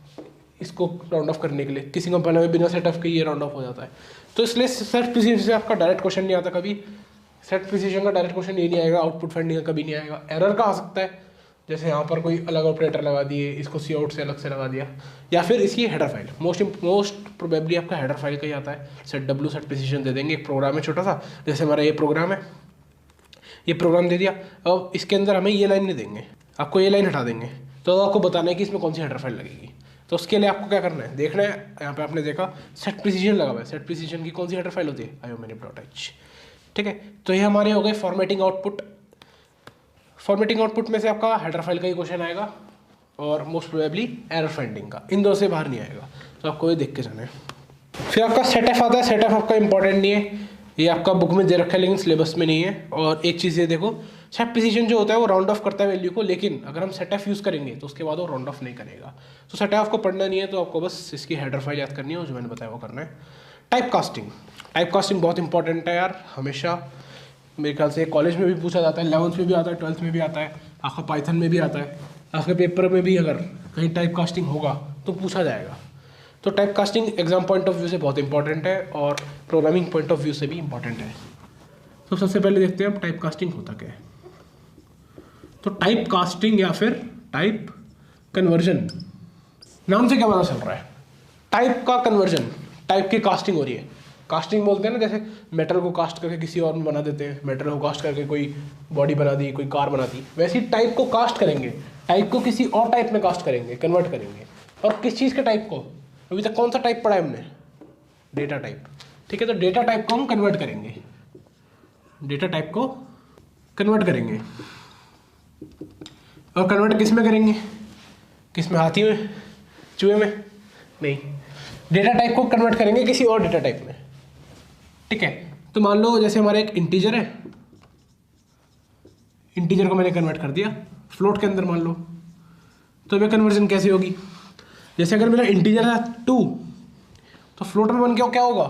इसको राउंड ऑफ करने के लिए, किसी कंपाइलर में बिना सेट एफ के ये राउंड ऑफ हो जाता है। तो इसलिए सेट प्रिसीजन से आपका डायरेक्ट क्वेश्चन नहीं आता कभी, सेट प्रिसीजन का डायरेक्ट क्वेश्चन ये नहीं आएगा, आउटपुट फाइंडिंग का कभी नहीं आएगा। एरर का आ सकता है, जैसे यहाँ पर कोई अलग ऑपरेटर लगा दिए, इसको सी आउट से अलग से लगा दिया, या फिर इसकी हेडर फाइल, मोस्ट प्रोबेबली आपका हेडर फाइल का ही आता है। सेट डब्ल्यू सेट प्रिसीजन दे देंगे, एक प्रोग्राम है छोटा सा, जैसे हमारा ये प्रोग्राम है, ये प्रोग्राम दे दिया, अब इसके अंदर हमें ये लाइन नहीं देंगे, आपको ये लाइन हटा देंगे, तो आपको बताना है कि इसमें कौन सी हेडर फाइल लगेगी। तो उसके लिए आपको क्या करना है, देखना है, यहाँ पे आपने देखा सेट प्रिसीजन लगा हुआ है, सेट प्रिसीजन की कौन सी हेडर फाइल होती है, iomany.h, ठीक है। तो ये हमारे हो गए फॉर्मेटिंग आउटपुट। फॉर्मेटिंग आउटपुट में से आपका हेडर फाइल का ही क्वेश्चन आएगा और मोस्ट प्रोबेबली एरर फाइंडिंग का, इन दो से बाहर नहीं आएगा, तो आपको ये देख के जाना है। फिर आपका सेट एफ आता है, सेट एफ आपका इंपॉर्टेंट नहीं है, ये आपका बुक में दे रखा है लेकिन सिलेबस में नहीं है। और एक चीज़ ये देखो, सेट प्रिसीजन जो होता है वो राउंड ऑफ करता है वैल्यू को, लेकिन अगर हम सेट एफ यूज़ करेंगे तो उसके बाद वो राउंड ऑफ नहीं करेगा। तो सेट एफ को पढ़ना नहीं है, तो आपको बस इसकी हेडर फाइल याद करनी है और जो मैंने बताया वो करना है। टाइप कास्टिंग, टाइप कास्टिंग बहुत इंपॉर्टेंट है यार, हमेशा मेरे ख्याल से कॉलेज में भी पूछा जाता है, 11th में भी आता है, 12th में भी आता है, आपका पाइथन में भी आता है, आपके पेपर में भी अगर कहीं टाइप कास्टिंग होगा तो पूछा जाएगा। तो type casting exam point of view से बहुत इंपॉर्टेंट है और प्रोग्रामिंग पॉइंट ऑफ व्यू से भी इंपॉर्टेंट है। तो सबसे पहले देखते हैं अब टाइप कास्टिंग होता क्या है। तो टाइप कास्टिंग या फिर टाइप कन्वर्जन, नाम से क्या पता चल रहा है, टाइप का कन्वर्जन, टाइप की कास्टिंग हो रही है। कास्टिंग बोलते हैं ना, जैसे मेटल को कास्ट करके किसी और में बना देते हैं, मेटल को कास्ट करके कोई बॉडी बना दी, कोई कार बना दी, वैसे ही टाइप को कास्ट करेंगे, टाइप को किसी और टाइप में कास्ट करेंगे, कन्वर्ट करेंगे। और किस चीज़ के टाइप को, अभी तक कौन सा टाइप पढ़ा है हमने, डेटा टाइप, ठीक है। तो डेटा टाइप को हम कन्वर्ट करेंगे, डेटा टाइप को कन्वर्ट करेंगे। और कन्वर्ट किस में करेंगे, किस में, हाथी में, चूहे में, नहीं, डेटा टाइप को कन्वर्ट करेंगे किसी और डेटा टाइप में, ठीक है। तो मान लो जैसे हमारा एक इंटीजर है, इंटीजर को मैंने कन्वर्ट कर दिया फ्लोट के अंदर मान लो, तो ये कन्वर्जन कैसे होगी? जैसे अगर मेरा इंटीजर है 2 तो फ्लोट में बन के क्या होगा?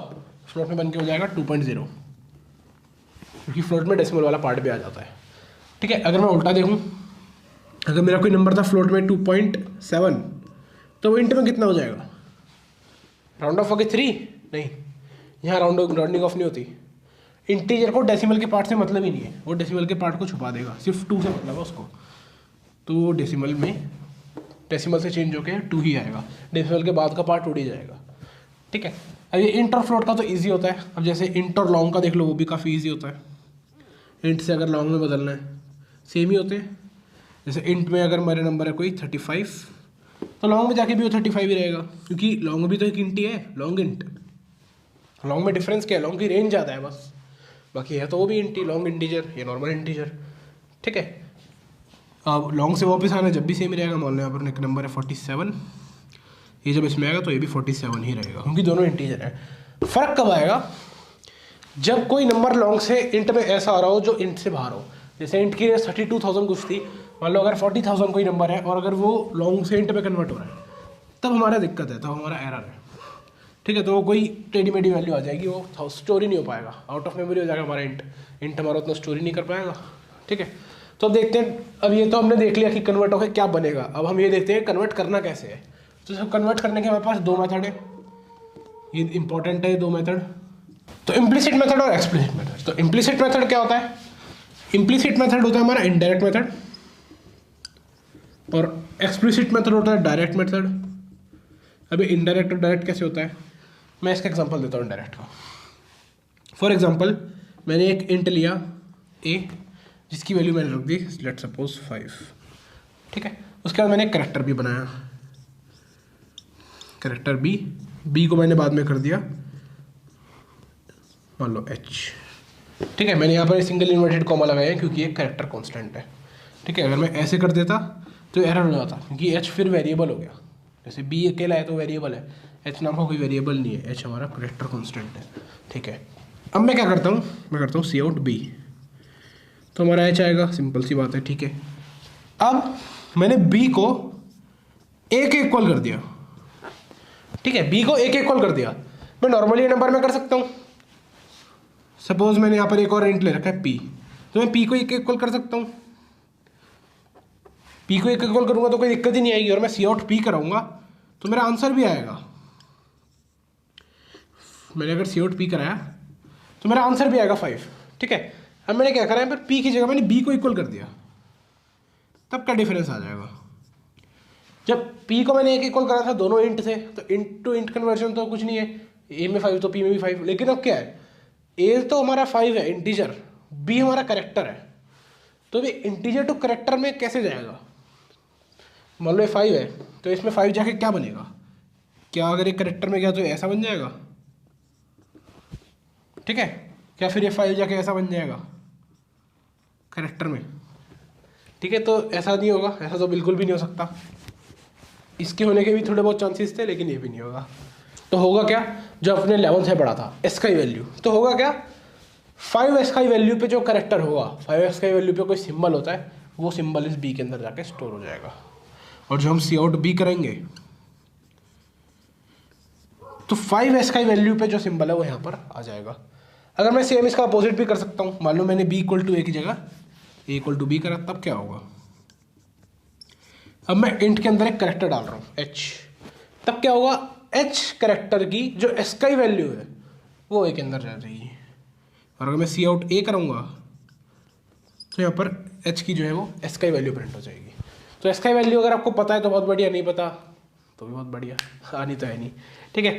फ्लोट में बन के हो जाएगा 2.0, क्योंकि फ्लोट में डेसिमल वाला पार्ट भी आ जाता है। ठीक है, अगर मैं उल्टा देखूँ, अगर मेरा कोई नंबर था फ्लोट में 2.7 तो वो इंट में कितना हो जाएगा? राउंड ऑफ होगी 3? नहीं, यहाँ राउंडिंग ऑफ नहीं होती। इंटीजर को डेसिमल के पार्ट से मतलब ही नहीं है, वो डेसिमल के पार्ट को छुपा देगा, सिर्फ 2 से मतलब है उसको, तो वो डेसिमल में डेसिमल से चेंज होकर 2 ही आएगा, डेसिमल के बाद का पार्ट उड़ ही जाएगा। ठीक है, अब ये इंट और फ्लोट का तो ईजी होता है। अब जैसे इंट और लॉन्ग का देख लो, वो भी काफ़ी ईजी होता है। इंट से अगर लॉन्ग में बदलना है सेम ही होते हैं। जैसे इंट में अगर मेरा नंबर है कोई 35 तो लॉन्ग में जाके भी वो 35 ही रहेगा, क्योंकि लॉन्ग भी तो एक इंट ही है, लॉन्ग इंट। लॉन्ग में डिफरेंस क्या है? लॉन्ग की रेंज ज़्यादा है बस, बाकी है तो वो भी इंट ही, लॉन्ग इंटीजर, ये नॉर्मल इंटीजर। ठीक है, अब लॉन्ग से वापस आना जब भी सेम ही रहेगा। मान लो यहाँ पर एक नंबर है 47, ये जब इसमें आएगा तो ये भी 47 ही रहेगा, क्योंकि दोनों इंटीजर है। फ़र्क कब आएगा? जब कोई नंबर लॉन्ग से इंट में ऐसा आ रहा हो जो इंट से बाहर हो। जैसे इंट की रेंज 32,000 कुछ थी, मान लो अगर 40,000 कोई नंबर है और अगर वो लॉन्ग से इंट में कन्वर्ट हो रहा है, तब हमारा दिक्कत है, तब हमारा एरर है। ठीक है, तो वो कोई टेढ़ी मेढ़ी वैल्यू आ जाएगी, वो स्टोरी नहीं हो पाएगा, आउट ऑफ मेमोरी हो जाएगा हमारा इंट हमारा उतना स्टोरी नहीं कर पाएगा। ठीक है, तो अब देखते हैं। अब ये तो हमने देख लिया कि कन्वर्ट होकर क्या बनेगा। अब हम ये देखते हैं कन्वर्ट करना कैसे है। तो सब कन्वर्ट करने के हमारे पास 2 मेथड है, ये इंपॉर्टेंट है, ये 2 मेथड। तो इम्प्लिसिट मेथड और एक्सप्लिसिट मेथड। तो इम्प्लिसिट मेथड क्या होता है? इम्प्लिसिट मेथड होता है हमारा इनडायरेक्ट मेथड, और एक्सप्लिसिट मेथड होता है डायरेक्ट मेथड। अभी इनडायरेक्ट और डायरेक्ट कैसे होता है, मैं इसका एग्जांपल देता हूँ डायरेक्ट का। फॉर एग्जांपल, मैंने एक इंट लिया a, जिसकी वैल्यू मैंने रख दी लेट सपोज 5। ठीक है, उसके बाद मैंने करेक्टर भी बनाया, करेक्टर b को मैंने बाद में कर दिया मान लो h। ठीक है, मैंने यहाँ पर सिंगल इन्वर्टेड कॉमा लगाया है क्योंकि ये करेक्टर कांस्टेंट है। ठीक है, अगर मैं ऐसे कर देता तो एरर हो जाता, क्योंकि h फिर वेरिएबल हो गया। जैसे b अकेला है तो वेरिएबल है, h नाम का कोई वेरिएबल नहीं है, h हमारा करेक्टर कांस्टेंट है। ठीक है, अब मैं क्या करता हूँ, मैं करता हूँ सी आउट b, तो हमारा h आएगा, सिंपल सी बात है। ठीक है, अब मैंने b को a के इक्वल कर दिया। ठीक है, b को a के इक्वल कर दिया। मैं नॉर्मली ये नंबर में कर सकता हूँ। सपोज मैंने यहाँ पर एक और इंट ले रखा है p, तो मैं p को a के इक्वल कर सकता हूँ। p को a के इक्वल करूँगा तो कोई दिक्कत ही नहीं आएगी, और मैं सी आउट p कराऊंगा तो मेरा आंसर भी आएगा। मैंने अगर सी आउट p कराया तो मेरा आंसर भी आएगा 5। ठीक है, अब मैंने क्या करा है, पर p की जगह मैंने b को इक्वल कर दिया, तब क्या डिफरेंस आ जाएगा? जब p को मैंने a के इक्वल करा था दोनों इंट थे, तो इंट टू इंट कन्वर्जन तो कुछ नहीं है, a में 5 तो p में भी 5। लेकिन अब क्या है, a तो हमारा 5 है इंटीजर, b हमारा करेक्टर है, तो भी इंटीजर टू करेक्टर में कैसे जाएगा? मान लो ये 5 है तो इसमें 5 जाके क्या बनेगा? क्या अगर एक करेक्टर में गया तो ऐसा बन जाएगा? ठीक है, क्या फिर ये 5 जाके ऐसा बन जाएगा करेक्टर में? ठीक है, तो ऐसा नहीं होगा, ऐसा तो बिल्कुल भी नहीं हो सकता। इसके होने के भी थोड़े बहुत चांसेस थे, लेकिन ये भी नहीं होगा। तो होगा क्या, जो अपने 11 से पढ़ा था एस का वैल्यू, तो होगा क्या, 5s का वैल्यू पे जो करेक्टर होगा, 5s का वैल्यू पे कोई सिंबल होता है, वो सिंबल इस b के अंदर जाके स्टोर हो जाएगा। और जो हम सी आउट b करेंगे तो 5s का वैल्यू पे जो सिंबल है वो यहाँ पर आ जाएगा। अगर मैं सेम इसका अपोजिट भी कर सकता हूँ, मान लो मैंने b इक्वल टू a की जगह a इक्वल टू b करा, तब क्या होगा? अब मैं इंट के अंदर एक करेक्टर डाल रहा हूँ h, तब क्या होगा, h करेक्टर की जो s का वैल्यू है वो a के अंदर जा जाएगी। और अगर मैं सी आउट a करूँगा तो यहाँ पर h की जो है वो s का वैल्यू प्रिंट हो जाएगी। तो s का वैल्यू अगर आपको पता है तो बहुत बढ़िया, नहीं पता तो भी बहुत बढ़िया, आनी तो है नहीं। ठीक है,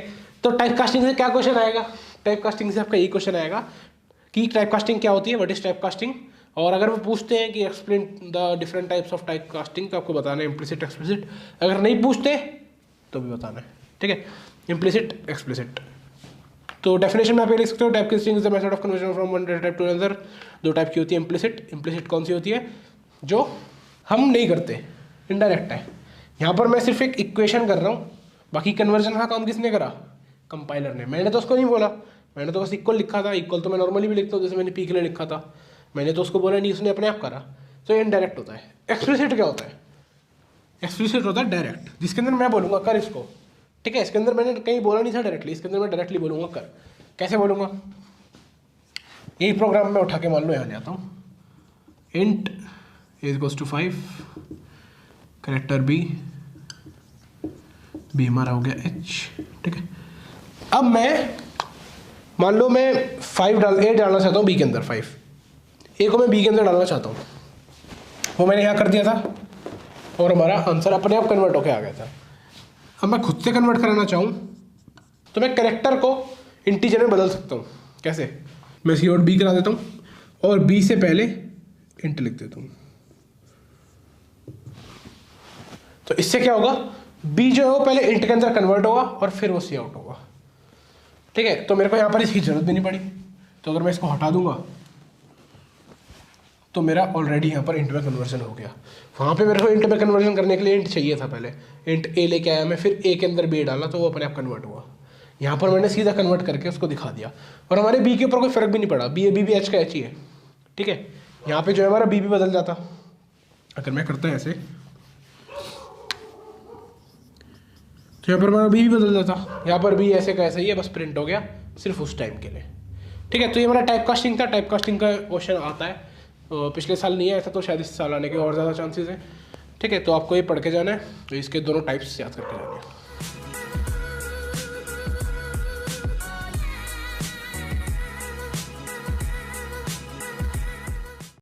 तो टाइप कास्टिंग से क्या क्वेश्चन आएगा? टाइप कास्टिंग से आपका यही क्वेश्चन आएगा कि टाइप कास्टिंग क्या होती है, व्हाट इज टाइप कास्टिंग। और अगर वो पूछते हैं कि explain the different types of type casting, तो आपको बताना है इम्प्लिसिट एक्सप्लिसिट। अगर नहीं पूछते तो भी बताना है। ठीक है, इम्प्लिसिट एक्सप्लिसिट। तो डेफिनेशन में आप ये लिख सकते हो, type casting is the method of conversion from one data type two another. 2 type की होती है इम्प्लिसिट। इम्प्लिसिट कौन सी होती है? जो हम नहीं करते, इनडायरेक्ट है। यहाँ पर मैं सिर्फ एक इक्वेशन कर रहा हूँ, बाकी कन्वर्जन का काम किसने करा? कंपाइलर ने। मैंने तो उसको नहीं बोला, मैंने तो बस इक्वल लिखा था। इक्वल तो मैं नॉर्मली भी लिखता हूँ, जैसे मैंने पी के लिए लिखा था, मैंने तो उसको बोला नहीं, उसने अपने आप करा। तो ये इनडायरेक्ट होता है। एक्सप्लिसिट क्या होता है? एक्सप्लिसिट होता है डायरेक्ट, जिसके अंदर मैं बोलूँगा कर इसको, ठीक है। इसके अंदर मैंने कहीं बोला नहीं था डायरेक्टली, इसके अंदर मैं डायरेक्टली बोलूँगा कर। कैसे बोलूँगा? यही प्रोग्राम में उठा के मान लो यहाँ ले आता हूँ, int is equals to 5, character B हमारा हो गया h, ठीक है। अब मैं मान लो मैं ए डालना चाहता हूँ बी के अंदर, 5 ए को मैं बी के अंदर डालना चाहता हूँ, वो मैंने यहाँ कर दिया था और हमारा आंसर अपने आप कन्वर्ट होके आ गया था। अब मैं खुद से कन्वर्ट कराना चाहूँ तो मैं कैरेक्टर को इंटीजर में बदल सकता हूँ। कैसे? मैं सी और बी करा देता हूँ और बी से पहले इंट लिख देता हूँ। तो इससे क्या होगा, बी जो है वो पहले इंट के अंदर कन्वर्ट होगा और फिर वो सी आउट होगा, ठीक है। तो मेरे को यहाँ पर इसकी जरूरत भी नहीं पड़ी। तो अगर मैं इसको हटा दूंगा तो मेरा ऑलरेडी यहाँ पर इंट में कन्वर्जन हो गया। वहाँ पे मेरे को इंट में कन्वर्जन करने के लिए इंट चाहिए था, पहले इंट ए लेके आया मैं, फिर ए के अंदर बी डाला तो वो अपने आप कन्वर्ट हुआ। यहाँ पर मैंने सीधा कन्वर्ट करके उसको दिखा दिया और हमारे बी के ऊपर कोई फर्क भी नहीं पड़ा, बी ए बी भी एच का एच ही है, ठीक है। यहाँ पे जो है हमारा बी भी बदल जाता। अगर मैं करता हूँ ऐसे तो यहाँ पर हमारा बी भी बदल जाता, यहाँ पर बी ऐसे का ऐसे ही है, बस प्रिंट हो गया सिर्फ उस टाइम के लिए, ठीक है। तो ये हमारा टाइप कास्टिंग था। टाइप कास्टिंग का क्वेश्चन आता है, पिछले साल नहीं आया था तो शायद इस साल आने के और ज़्यादा चांसेस हैं, ठीक है। तो आपको ये पढ़ के जाना है, तो इसके दोनों टाइप्स याद करके जाना है।